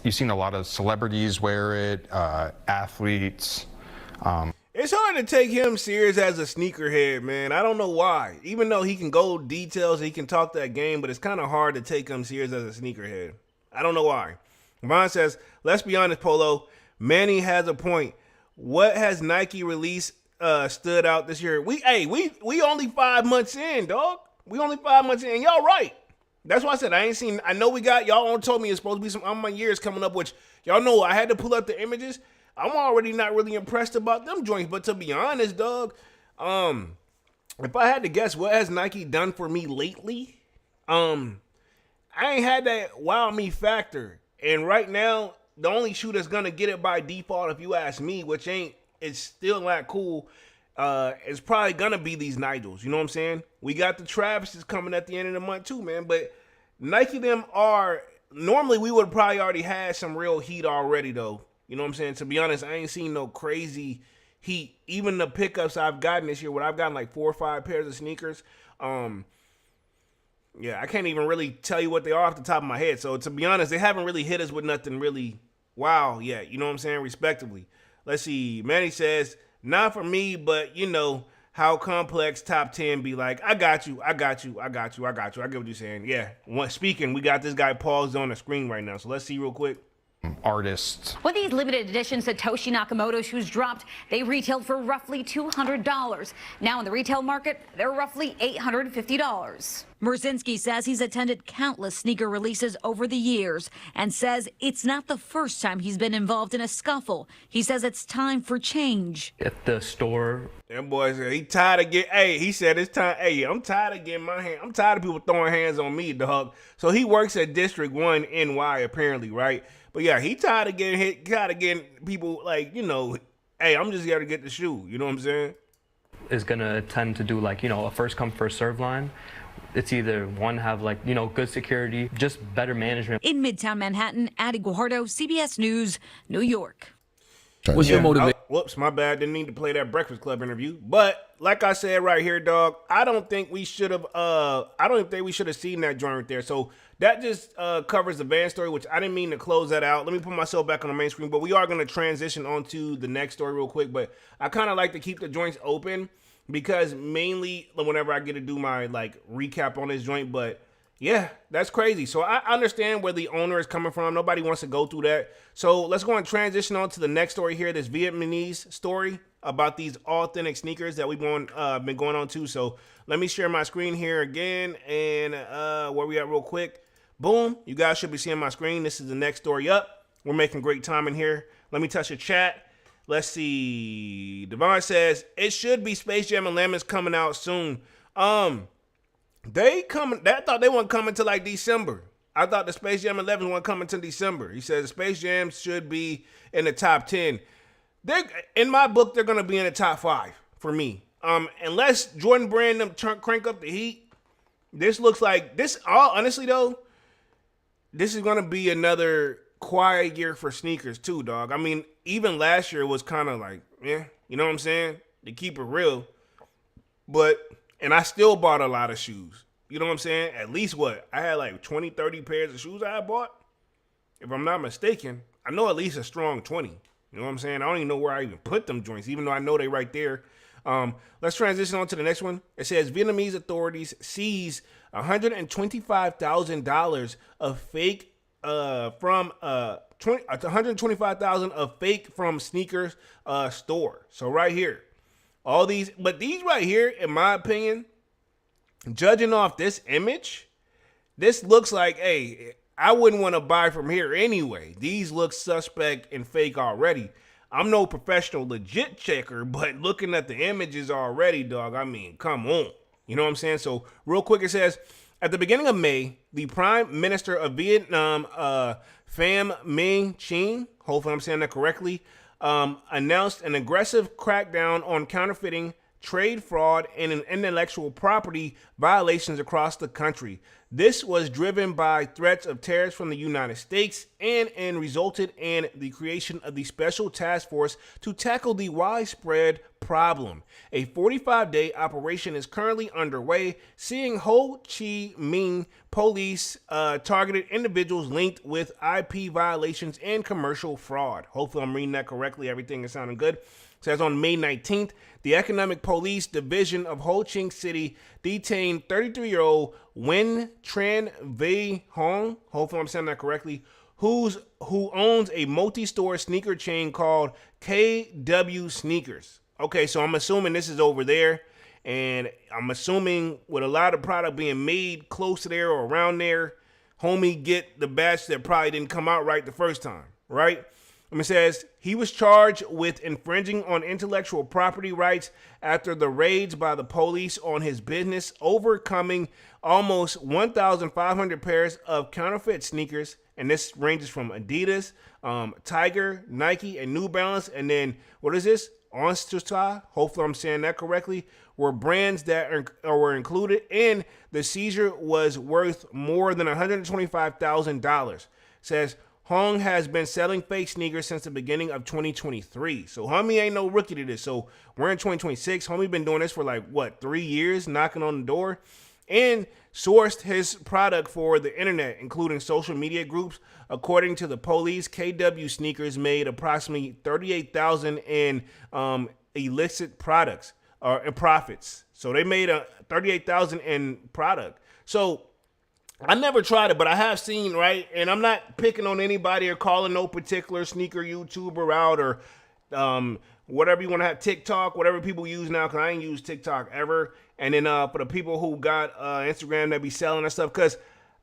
you've seen a lot of celebrities wear it, athletes. It's hard to take him serious as a sneakerhead, man. I don't know why. Even though he can go details, he can talk that game, but it's kind of hard to take him serious as a sneakerhead. I don't know why. Vaughn says, let's be honest, Polo. Manny has a point. What has Nike released stood out this year? We only 5 months in, dog. We only 5 months in. Y'all right. That's why I said I know we got, y'all told me it's supposed to be some my years coming up, which y'all know I had to pull up the images. I'm already not really impressed about them joints, but to be honest, dog, if I had to guess what has Nike done for me lately, I ain't had that wow me factor. And right now, the only shoe that's gonna get it by default, if you ask me, which it's still not cool, it's probably gonna be these Nigels. You know what I'm saying? We got the Travises coming at the end of the month too, man. But Nike them are normally we would probably already had some real heat already though. You know what I'm saying? To be honest, I ain't seen no crazy heat. Even the pickups I've gotten this year, where I've gotten like 4 or 5 pairs of sneakers. Yeah, I can't even really tell you what they are off the top of my head. So to be honest, they haven't really hit us with nothing really wow yet. You know what I'm saying? Respectively. Let's see. Manny says, not for me, but you know how Complex top 10 be like, I got you. I get what you're saying. Yeah. Speaking, we got this guy paused on the screen right now. So let's see real quick. Artists. When these limited edition Satoshi Nakamoto shoes dropped, they retailed for roughly $200. Now in the retail market, they're roughly $850. Merzinski says he's attended countless sneaker releases over the years and says it's not the first time he's been involved in a scuffle. He says it's time for change. At the store. That boy said he tired of getting, he said it's time, I'm tired of getting my hand, I'm tired of people throwing hands on me, dog. So he works at District 1 NY apparently, right? But yeah, he tired of getting hit, tired of getting people like, I'm just here to get the shoe. You know what I'm saying? Is gonna tend to do like, a first come, first serve line. It's either one, have like, good security, just better management. In Midtown Manhattan, Adi Guajardo, CBS News, New York. What's your motivation? Whoops, my bad. Didn't need to play that Breakfast Club interview. But like I said right here, dog, I don't think we should have seen that joint right there. So that just covers the Van story, which I didn't mean to close that out. Let me put myself back on the main screen. But we are going to transition onto the next story real quick. But I kind of like to keep the joints open because mainly whenever I get to do my like recap on this joint, but Yeah, that's crazy. So I understand where the owner is coming from. Nobody wants to go through that. So let's go and transition on to the next story here, this Vietnamese story about these authentic sneakers that we've been going on to. So let me share my screen here again, and where we at real quick. Boom, you guys should be seeing my screen. This is the next story up. We're making great time in here. Let me touch the chat. Let's see. Devon says, it should be Space Jam and Lemons coming out soon. They coming. I thought they weren't coming till like December. I thought the Space Jam 11 weren't coming till December. He says the Space Jam should be in the top 10. They're in my book. They're gonna be in the top 5 for me. Unless Jordan Brand them crank up the heat. This looks like this. All honestly though, this is gonna be another quiet year for sneakers too, dog. I mean, even last year was kind of like, yeah, you know what I'm saying? To keep it real, but. And I still bought a lot of shoes. You know what I'm saying? At least what? I had like 20, 30 pairs of shoes I had bought. If I'm not mistaken, I know at least a strong 20. You know what I'm saying? I don't even know where I even put them joints, even though I know they right there. Let's transition on to the next one. It says Vietnamese authorities seize $125,000 of fake $125,000 of fake from sneakers store. So right here. All these, but these right here, in my opinion, judging off this image, this looks like, hey, I wouldn't want to buy from here anyway. These look suspect and fake already. I'm no professional legit checker, but looking at the images already, dog, I mean, come on. You know what I'm saying? So real quick, it says, at the beginning of May, the Prime Minister of Vietnam, Pham Minh Chinh, hopefully I'm saying that correctly, announced an aggressive crackdown on counterfeiting, trade fraud, and intellectual property violations across the country. This was driven by threats of tariffs from the United States and resulted in the creation of the Special Task Force to tackle the widespread problem. A 45-day operation is currently underway, seeing Ho Chi Minh police targeted individuals linked with IP violations and commercial fraud. Hopefully I'm reading that correctly. Everything is sounding good. It says on May 19th, the Economic Police Division of Ho Chi Minh City detained 33-year-old Nguyen Tran Ve Hong, hopefully I'm saying that correctly, who owns a multi-store sneaker chain called KW Sneakers. Okay, so I'm assuming this is over there, and I'm assuming with a lot of product being made close to there or around there, homie get the batch that probably didn't come out right the first time, right? It says he was charged with infringing on intellectual property rights after the raids by the police on his business, overcoming almost 1,500 pairs of counterfeit sneakers. And this ranges from Adidas, Tiger, Nike, and New Balance. And then, what is this? Onstuta, hopefully I'm saying that correctly, were brands that were included, and the seizure was worth more than $125,000. Says Hong has been selling fake sneakers since the beginning of 2023. So homie ain't no rookie to this. So we're in 2026. Homie been doing this for like, what, 3 years, knocking on the door, and sourced his product for the internet, including social media groups. According to the police, KW Sneakers made approximately $38,000 in illicit products or profits. So they made $38,000 in product. So I never tried it, but I have seen, right? And I'm not picking on anybody or calling no particular sneaker YouTuber out or whatever you want to have, TikTok, whatever people use now, because I ain't used TikTok ever. And then for the people who got Instagram that be selling that stuff, because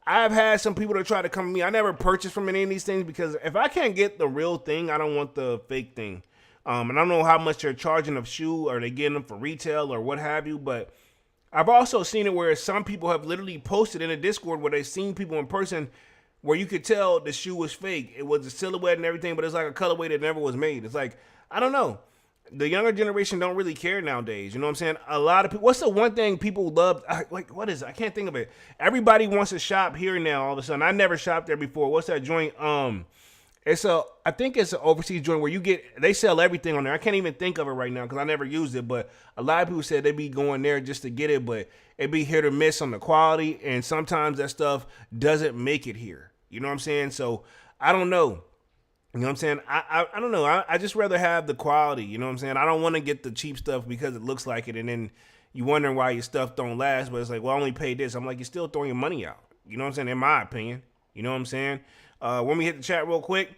I've had some people that try to come to me. I never purchased from any of these things because if I can't get the real thing, I don't want the fake thing. And I don't know how much they're charging a shoe, or they getting them for retail or what have you, but I've also seen it where some people have literally posted in a Discord where they've seen people in person where you could tell the shoe was fake. It was a silhouette and everything, but it's like a colorway that never was made. It's like, I don't know. The younger generation don't really care nowadays. You know what I'm saying? A lot of people, what's the one thing people love? Like, what is it? I can't think of it. Everybody wants to shop here now all of a sudden. I never shopped there before. What's that joint? I think it's an overseas joint where they sell everything on there. I can't even think of it right now because I never used it, but a lot of people said they be going there just to get it, but it be hit or miss on the quality, and sometimes that stuff doesn't make it here. You know what I'm saying? So I don't know. You know what I'm saying? I don't know. I just rather have the quality. You know what I'm saying? I don't want to get the cheap stuff because it looks like it, and then you wondering why your stuff don't last, but it's like, well, I only paid this. I'm like, you're still throwing your money out. You know what I'm saying? In my opinion. You know what I'm saying? When we hit the chat real quick,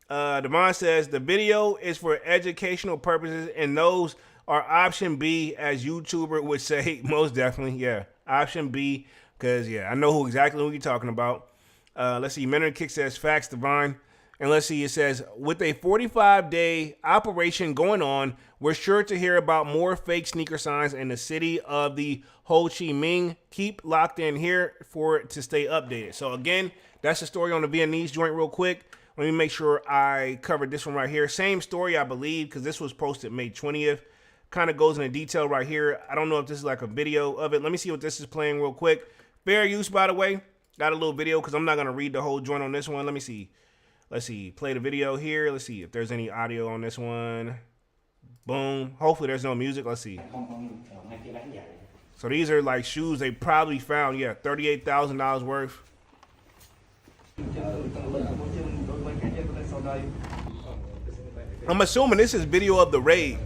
Devon says the video is for educational purposes, and those are option B, as YouTuber would say. Most definitely, yeah. Option B, because, yeah, I know exactly who you're talking about. Let's see. Maniére Kick says, facts, Devon. And let's see, it says, with a 45-day operation going on, we're sure to hear about more fake sneaker signs in the city of the Ho Chi Minh. Keep locked in here for it to stay updated. So, again, that's the story on the Vietnamese joint real quick. Let me make sure I covered this one right here. Same story, I believe, because this was posted May 20th. Kind of goes into detail right here. I don't know if this is like a video of it. Let me see what this is playing real quick. Fair use, by the way. Got a little video because I'm not going to read the whole joint on this one. Let me see. Let's see. Play the video here. Let's see if there's any audio on this one. Boom. Hopefully there's no music. Let's see. So these are like shoes they probably found. Yeah, $38,000 worth. I'm assuming this is video of the raid.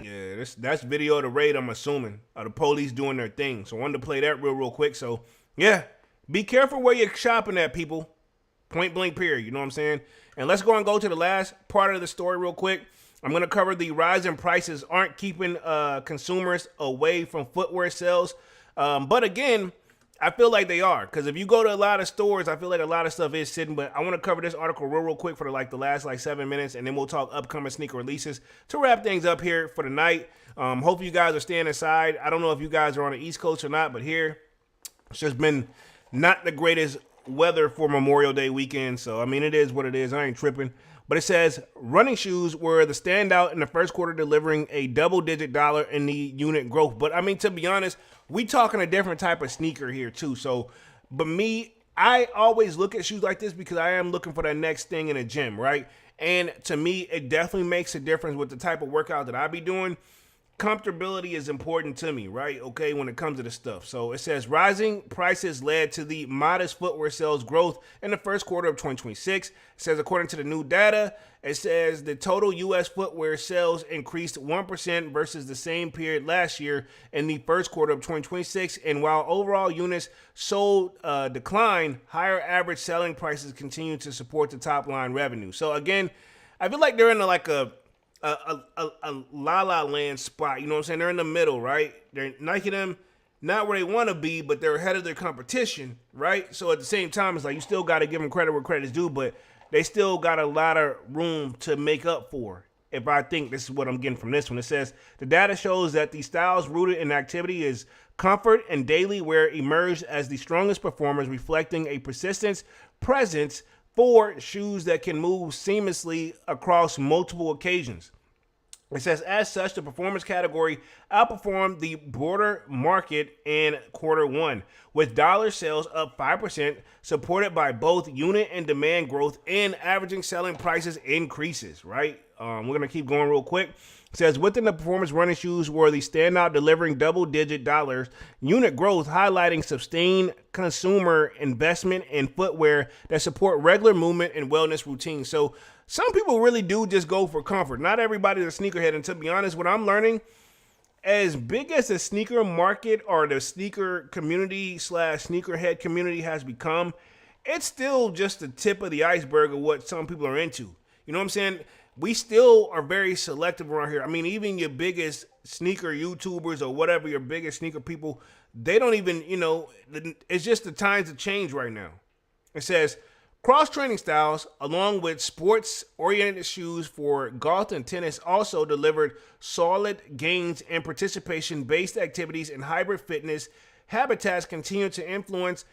Yeah, that's video of the raid, I'm assuming. The police doing their thing. So I wanted to play that real quick. So, yeah, be careful where you're shopping at, people. Point blank period, you know what I'm saying? And let's go to the last part of the story real quick. I'm going to cover the rise in prices aren't keeping consumers away from footwear sales. But again, I feel like they are, because if you go to a lot of stores, I feel like a lot of stuff is sitting. But I want to cover this article real quick for the last 7 minutes, and then we'll talk upcoming sneaker releases to wrap things up here for the night. Hope you guys are staying inside. I don't know if you guys are on the East Coast or not, but here it's just been not the greatest weather for Memorial Day weekend. So, I mean, it is what it is. I ain't tripping. But it says running shoes were the standout in the first quarter, delivering a double-digit dollar in the unit growth. But, I mean, to be honest, we talking a different type of sneaker here, too. So, but me, I always look at shoes like this because I am looking for that next thing in the gym, right? And to me, it definitely makes a difference with the type of workout that I be doing. Comfortability is important to me, right? Okay, when it comes to this stuff. So it says rising prices led to the modest footwear sales growth in the first quarter of 2026. It says according to the new data, it says the total U.S. footwear sales increased 1% versus the same period last year in the first quarter of 2026. And while overall units sold declined, higher average selling prices continue to support the top line revenue. So again, I feel like they're in a la land spot, you know what I'm saying? They're in the middle, right? They're Nike them not where they want to be, but they're ahead of their competition, right? So at the same time, it's like you still got to give them credit where credit's due, but they still got a lot of room to make up for. If I think this is what I'm getting from this one, it says the data shows that the styles rooted in activity is comfort and daily wear emerged as the strongest performers, reflecting a persistence presence for shoes that can move seamlessly across multiple occasions. It says, as such, the performance category outperformed the broader market in quarter one, with dollar sales up 5%, supported by both unit and demand growth and averaging selling prices increases, right? We're going to keep going real quick. It says, within the performance running shoes were the standout, delivering double-digit dollars unit growth, highlighting sustained consumer investment in footwear that support regular movement and wellness routines. So some people really do just go for comfort. Not everybody's a sneakerhead. And to be honest, what I'm learning, as big as the sneaker market or the sneaker community / sneakerhead community has become, it's still just the tip of the iceberg of what some people are into. You know what I'm saying? We still are very selective around here. I mean, even your biggest sneaker YouTubers or whatever, your biggest sneaker people, they don't even, it's just the times have changed right now. It says, cross-training styles, along with sports-oriented shoes for golf and tennis, also delivered solid gains in participation-based activities and hybrid fitness. Habitats continue to influence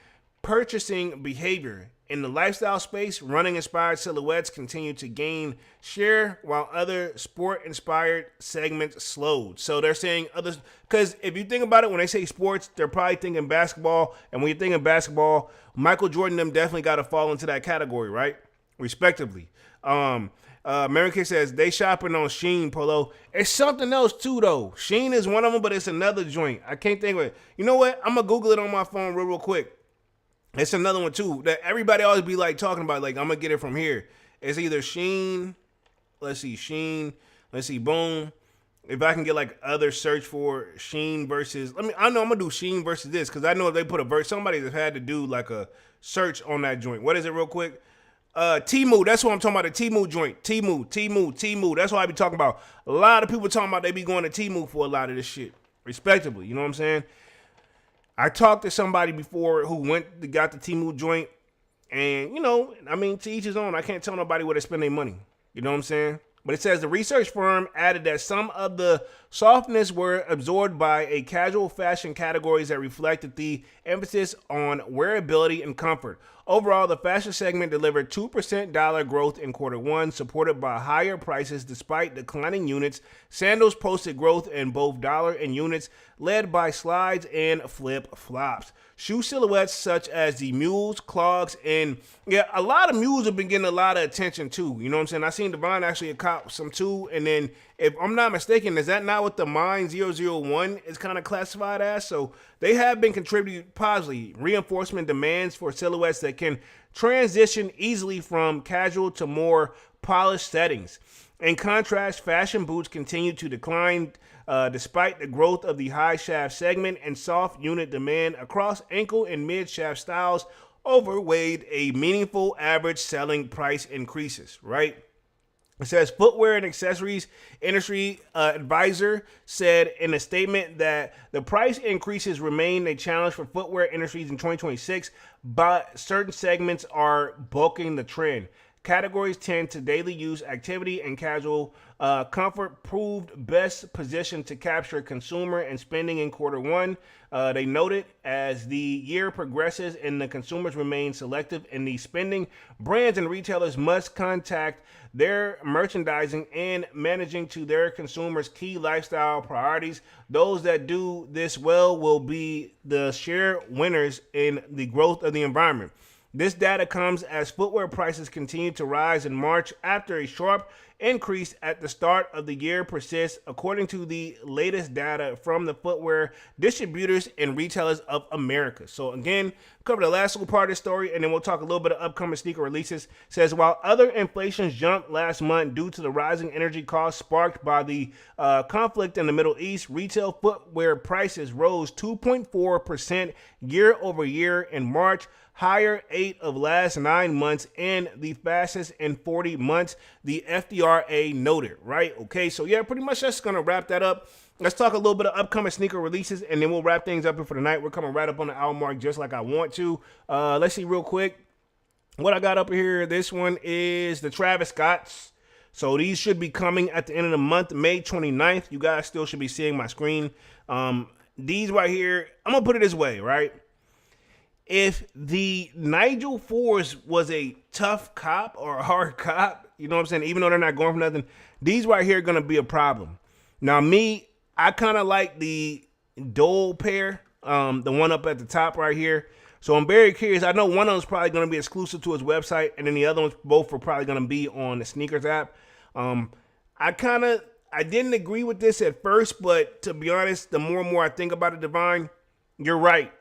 purchasing behavior. In the lifestyle space, running-inspired silhouettes continue to gain share, while other sport-inspired segments slowed. So they're saying others, because if you think about it, when they say sports, they're probably thinking basketball. And when you're thinking basketball, Michael Jordan them definitely got to fall into that category, right? Respectively. Maniére says they shopping on Shein, Polo. It's something else too, though. Shein is one of them, but it's another joint. I can't think of it. You know what? I'm gonna Google it on my phone real quick. It's another one too that everybody always be like talking about. Like, I'm gonna get it from here. It's either Shein. Let's see, Shein. Let's see, boom. if I can get like other search for Sheen versus, I know I'm gonna do Sheen versus this because I know if they put a verse, somebody has had to do like a search on that joint. What is it, real quick? Temu, that's what I'm talking about. The Temu joint. Temu. That's what I be talking about. A lot of people talking about they be going to Temu for a lot of this shit, respectively. You know what I'm saying? I talked to somebody before who got the Temu joint, and to each his own. I can't tell nobody where to spend their money. You know what I'm saying? But it says the research firm added that some of the softness were absorbed by a casual fashion categories that reflected the emphasis on wearability and comfort. Overall, the fashion segment delivered 2% dollar growth in quarter one, supported by higher prices despite declining units. Sandals posted growth in both dollar and units, led by slides and flip-flops. Shoe silhouettes such as the mules, clogs, and a lot of mules have been getting a lot of attention too. You know what I'm saying? I seen Devon actually cop some too, and then if I'm not mistaken, is that not what the Mine 001 is kind of classified as? So they have been contributing positively. Reinforcement demands for silhouettes that can transition easily from casual to more polished settings. In contrast, fashion boots continue to decline despite the growth of the high shaft segment, and soft unit demand across ankle and mid shaft styles overweighed a meaningful average selling price increases, right? It says footwear and accessories industry advisor said in a statement that the price increases remain a challenge for footwear industries in 2026, but certain segments are bucking the trend. Categories tend to daily use activity and casual comfort proved best positioned to capture consumer and spending in quarter one. They noted as the year progresses and the consumers remain selective in the spending, brands and retailers must contact their merchandising and managing to their consumers' key lifestyle priorities. Those that do this well will be the share winners in the growth of the environment. This data comes as footwear prices continue to rise in March after a sharp increase at the start of the year persists, according to the latest data from the Footwear Distributors and Retailers of America. So again, cover the last little part of the story, and then we'll talk a little bit of upcoming sneaker releases. It says, while other inflations jumped last month due to the rising energy costs sparked by the conflict in the Middle East, retail footwear prices rose 2.4% year over year in March, higher 8 of last 9 months, and the fastest in 40 months, the FDRA noted, right? Okay, so yeah, pretty much that's going to wrap that up. Let's talk a little bit of upcoming sneaker releases, and then we'll wrap things up here for the night. We're coming right up on the hour mark just like I want to. Let's see real quick what I got up here. This one is the Travis Scotts. So these should be coming at the end of the month, May 29th. You guys still should be seeing my screen. These right here, I'm going to put it this way, right? If the Nigel Force was a tough cop or a hard cop, you know what I'm saying, even though they're not going for nothing, these right here are going to be a problem. Now, I kind of like the Dole pair, the one up at the top right here. So I'm very curious. I know one of them is probably going to be exclusive to his website, and then the other ones both are probably going to be on the sneakers app. I didn't agree with this at first, but to be honest, the more and more I think about it, Divine, you're right.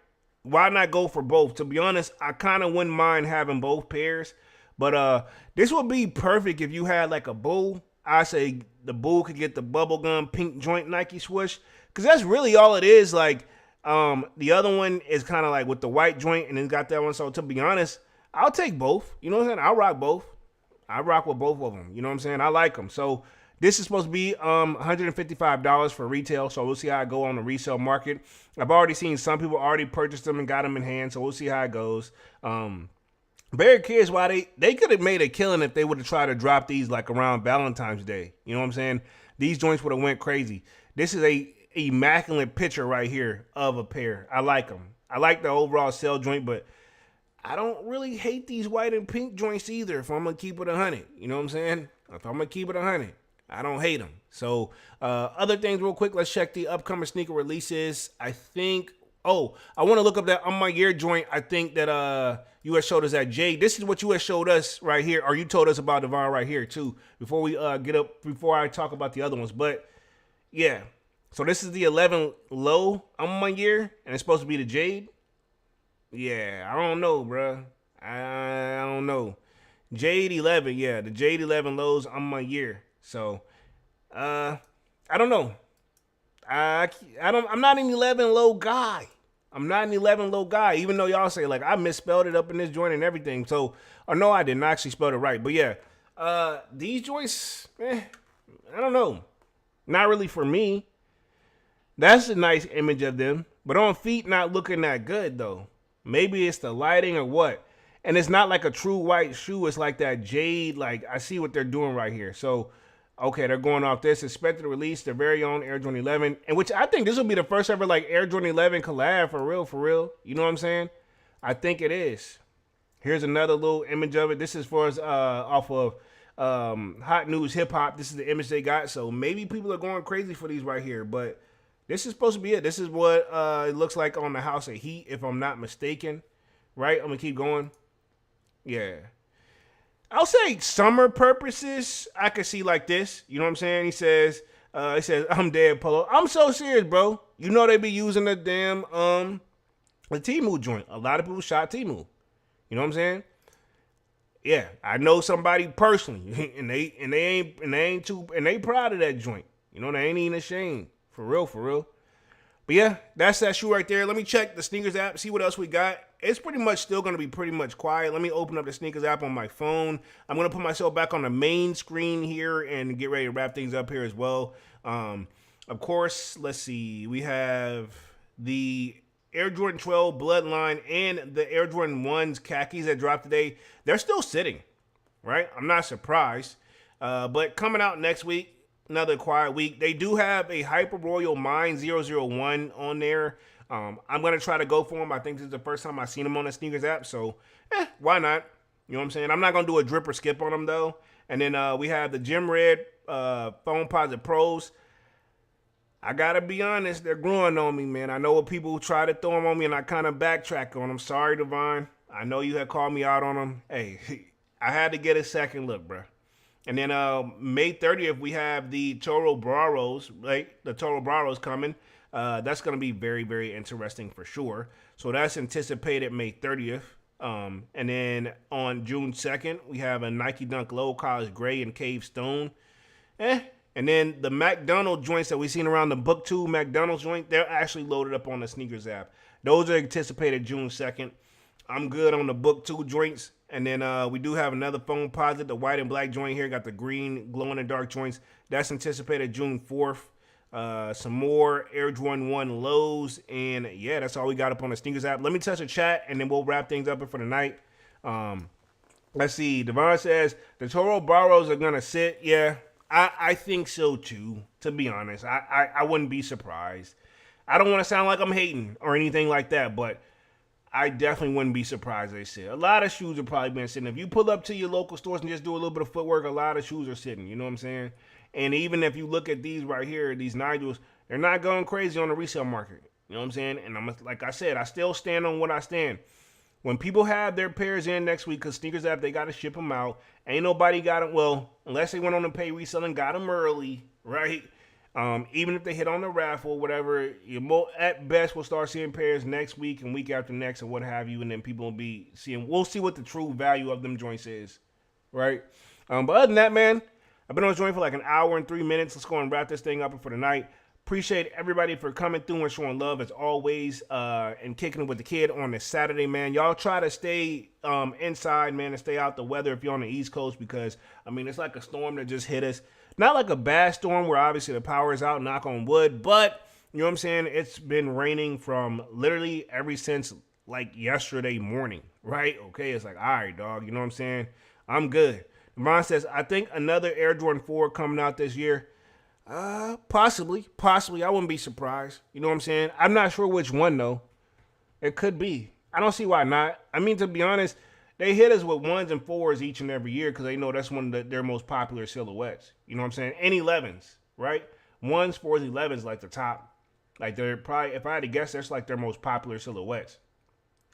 Why not go for both? To be honest, I kind of wouldn't mind having both pairs. But this would be perfect if you had like a bull. I say the bull could get the bubblegum pink joint Nike swoosh. Because that's really all it is. Like, the other one is kind of like with the white joint and then got that one. So to be honest, I'll take both. You know what I'm saying? I'll rock both. I rock with both of them. You know what I'm saying? I like them. So this is supposed to be $155 for retail, so we'll see how it go on the resale market. I've already seen some people already purchased them and got them in hand, so we'll see how it goes. Very curious why they could have made a killing if they would have tried to drop these like around Valentine's Day. You know what I'm saying? These joints would have went crazy. This is a immaculate picture right here of a pair. I like them. I like the overall sell joint, but I don't really hate these white and pink joints either if I'm going to keep it 100. You know what I'm saying? If I'm going to keep it 100. I don't hate them. So other things real quick. Let's check the upcoming sneaker releases. I think, I want to look up that on my year joint. I think that US showed us that Jade. This is what US showed us right here. Or you told us about Devon right here too. Before we before I talk about the other ones. But yeah. So this is the 11 low on my year. And it's supposed to be the Jade. Yeah, I don't know, bro. I don't know. Jade 11, yeah. The Jade 11 lows on my year. So, I I don't know. I'm not an 11 low guy. I'm not an 11 low guy, even though y'all say like I misspelled it up in this joint and everything. So, or no, I didn't actually spell it right. But yeah, these joints, I don't know. Not really for me. That's a nice image of them, but on feet, not looking that good though. Maybe it's the lighting or what. And it's not like a true white shoe. It's like that jade. Like I see what they're doing right here. So, okay, they're going off this. Expected to release their very own Air Jordan 11, and which I think this will be the first ever like Air Jordan 11 collab for real, for real. You know what I'm saying? I think it is. Here's another little image of it. This is for us off of Hot News Hip Hop. This is the image they got. So maybe people are going crazy for these right here, but this is supposed to be it. This is what it looks like on the House of Heat, if I'm not mistaken. Right? I'm gonna keep going. Yeah. I'll say summer purposes, I could see like this. You know what I'm saying? He says, I'm dead, Polo. I'm so serious, bro. You know they be using the damn the Temu joint. A lot of people shot Temu. You know what I'm saying? Yeah, I know somebody personally, and they proud of that joint. You know, they ain't even ashamed. For real, for real. But yeah, that's that shoe right there. Let me check the sneakers app, see what else we got. It's pretty much still going to be pretty much quiet. Let me open up the sneakers app on my phone. I'm going to put myself back on the main screen here and get ready to wrap things up here as well. Of course, let's see. We have the Air Jordan 12 Bloodline and the Air Jordan 1s khakis that dropped today. They're still sitting, right? I'm not surprised. But coming out next week, another quiet week. They do have a Hyper Royal Mine 001 on there. I'm going to try to go for them. I think this is the first time I've seen them on the sneakers app. So, why not? You know what I'm saying? I'm not going to do a drip or skip on them, though. And then we have the Gym Red Foam Posit Pros. I got to be honest. They're growing on me, man. I know what people try to throw them on me, and I kind of backtrack on them. Sorry, Divine. I know you had called me out on them. Hey, I had to get a second look, bro. And then May 30th, we have the Toro Braros, right? The Toro Braros coming. That's going to be very, very interesting for sure. So that's anticipated May 30th. And then on June 2nd, we have a Nike Dunk Low College Gray and Cave Stone. And then the McDonald's joints that we've seen around the Book 2 McDonald's joint, they're actually loaded up on the sneakers app. Those are anticipated June 2nd. I'm good on the Book 2 joints. And then we do have another Foam Posit, the white and black joint here. Got the green glow in the dark joints. That's anticipated June 4th. Some more Air Jordan 1 lows. And yeah, that's all we got up on the sneakers app. Let me touch the chat and then we'll wrap things up for the night. Let's see. Devon says the Toro Barrows are going to sit. Yeah, I think so too, to be honest. I wouldn't be surprised. I don't want to sound like I'm hating or anything like that, but I definitely wouldn't be surprised they sit. A lot of shoes are probably been sitting. If you pull up to your local stores and just do a little bit of footwork, a lot of shoes are sitting. You know what I'm saying? And even if you look at these right here, these Nigels, they're not going crazy on the resale market. You know what I'm saying? And I'm like I said, I still stand on what I stand. When people have their pairs in next week, because sneakers app, they got to ship them out. Ain't nobody got them. Well, unless they went on to pay resale and got them early, right? Even if they hit on the raffle, whatever, at best we'll start seeing pairs next week and week after next and what have you, and then people will be seeing. We'll see what the true value of them joints is, right? But other than that, man, I've been on this joint for like an hour and 3 minutes. Let's go and wrap this thing up for the night. Appreciate everybody for coming through and showing love as always, and kicking it with the kid on this Saturday, man. Y'all try to stay inside, man, and stay out the weather if you're on the East Coast, because I mean it's like a storm that just hit us. Not like a bad storm where obviously the power is out, knock on wood, but you know what I'm saying? It's been raining from literally ever since like yesterday morning, right? Okay, it's like, all right, dog, you know what I'm saying? I'm good. Devon says, I think another Air Jordan 4 coming out this year. Possibly. I wouldn't be surprised. You know what I'm saying? I'm not sure which one, though. It could be. I don't see why not. I mean, to be honest, they hit us with 1s and 4s each and every year because they know that's one of their most popular silhouettes. You know what I'm saying? And 11s, right? 1s, 4s, 11s like the top. Like they're probably, if I had to guess, that's like their most popular silhouettes.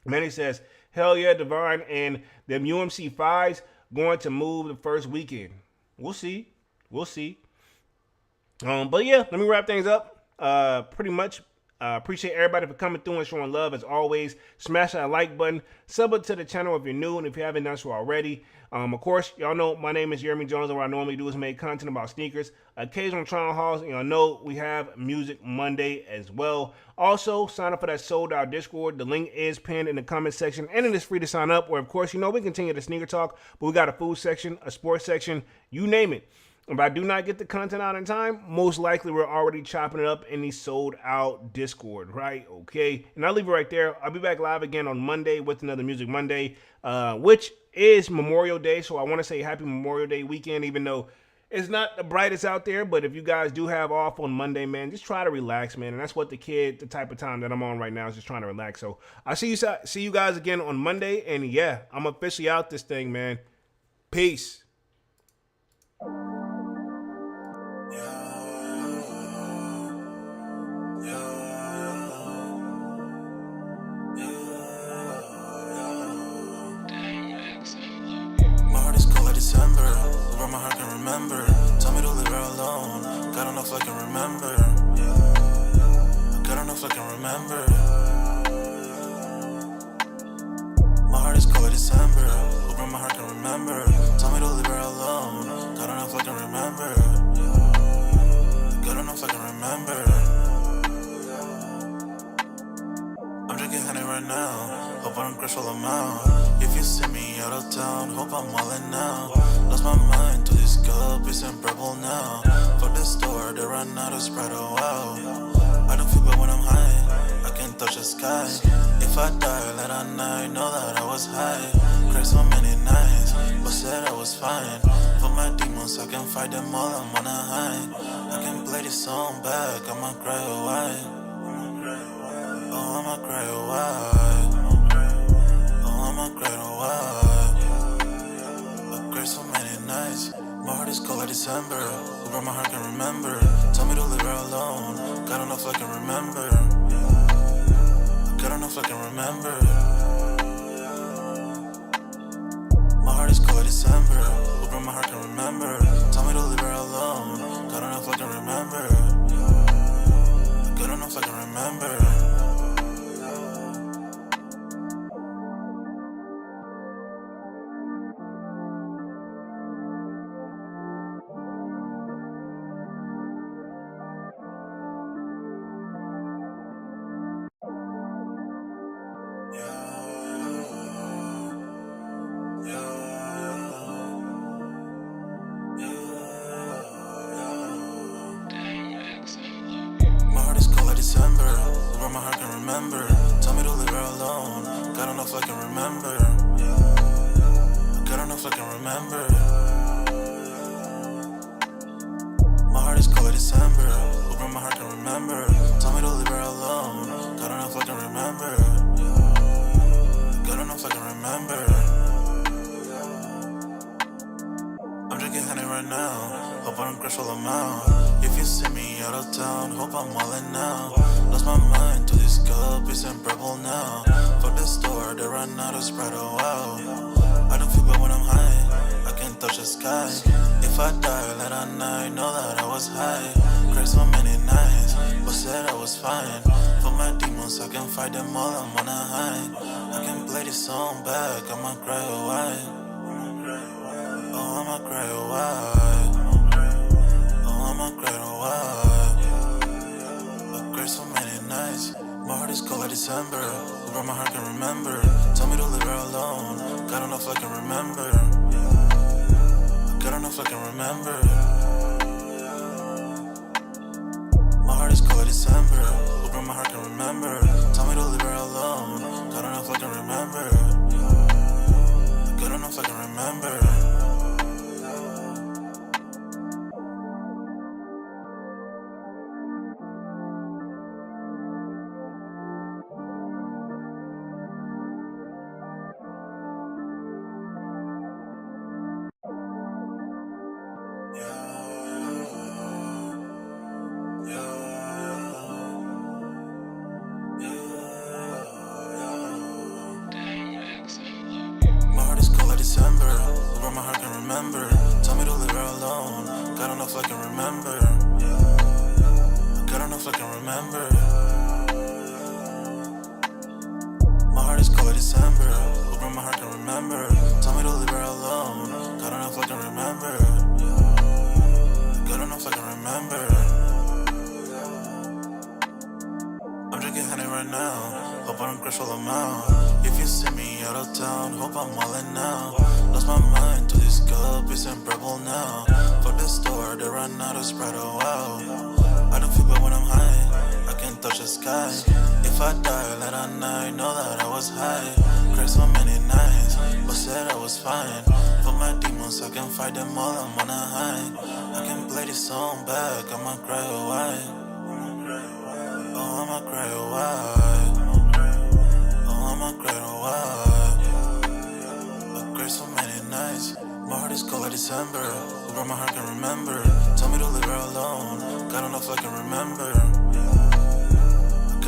Manny says, hell yeah, Divine, and them UMC 5s going to move the first weekend. We'll see. But yeah, let me wrap things up. Pretty much Appreciate everybody for coming through and showing love as always. Smash that like button. Sub up to the channel if you're new and if you haven't done so already. Of course, y'all know my name is Jeremy Jones, and what I normally do is make content about sneakers, occasional try-on hauls, and y'all know we have Music Monday as well. Also, sign up for that sold out Discord. The link is pinned in the comment section, and it is free to sign up. Where, of course, you know we continue the sneaker talk, but we got a food section, a sports section, you name it. If I do not get the content out in time, most likely we're already chopping it up in the sold out Discord, right? Okay. And I'll leave it right there. I'll be back live again on Monday with another Music Monday, which is Memorial Day. So I want to say happy Memorial Day weekend, even though it's not the brightest out there. But if you guys do have off on Monday, man, just try to relax, man. And that's what the type of time that I'm on right now is just trying to relax. So I'll see you guys again on Monday. And yeah, I'm officially out this thing, man. Peace. December, where my heart can remember. Tell me to leave her alone. God enough I can remember. God enough I can remember. My heart is cold December, where my heart can remember. Tell me to leave her alone. God enough I can remember. God enough I can remember. I'm drinking honey right now. Hope I don't crash while I'm out. If you see me out of town, hope I'm wildin' now. Lost my mind to this cup, it's unbearable now. For the store, they run out of Sprite, oh wow. I don't feel bad when I'm high, I can't touch the sky. If I die late at night, know that I was high. Cried so many nights, but said I was fine. For my demons, I can fight them all, I'm on a high. I can play this song back, I'ma cry a while. Oh, I'ma cry a while. I'ma cry a while. I cried so many nights. My heart is cold like December. Where my heart can remember. Tell me to leave her alone. God enough I can remember. God enough I can remember. My heart is cold like December. Where my heart can remember. Tell me to leave her alone. God enough I can remember. God enough I can remember. December, where my heart can remember. Tell me to leave her alone. God enough I can remember. God enough I can remember. My heart is cold like December, where my heart can remember. Tell me to leave her alone. God enough I can remember. God enough I can remember. I'm drinking honey right now. Hope I don't crash while I'm out. If you see me out of town, hope I'm wildin' now. Lost my mind to this cup, it's unbearable now. For the store, they run out of Sprite, oh wow. I don't feel bad when I'm high, I can't touch the sky. If I die late at night, know that I was high. Cried so many nights, but said I was fine. For my demons, I can fight them all, I'm on a high. I can play this song back, I'ma cry a while. Oh, I'ma cry a while. Oh, I'ma cry a while. I cried so many nights. My heart is cold like December. Where my heart can remember. Tell me to leave her alone. God enough I can remember. God enough I can remember. My heart is cold like December. Where my heart can remember. Tell me to leave her alone. God enough I can remember. God enough I can remember. December, where my heart can remember. Tell me to leave her alone. God enough I can remember. God enough I can remember. remember. Tell me to leave her alone. God, I don't know if I can remember. God, I don't know if I can remember. I'm drinking honey right now. Hope I don't crash all I'm out. If you see me out of town, hope I'm wildin' now. Lost my mind to this cup, it's unbearable now. For the store, they run out of Sprite, oh wow. I don't feel bad when I'm high, I can't touch the sky. If I die late at night, know that I was high. Cried so many nights, but said I was fine. For my demons, I can fight them all, I'm on a high. I can play this song back, I'ma cry a while. Oh, I'ma cry a while. Oh, I'ma cry a while. I cried so many nights. My heart is cold like December. Where my heart can remember. Tell me to leave her alone. God, I don't know if I can remember.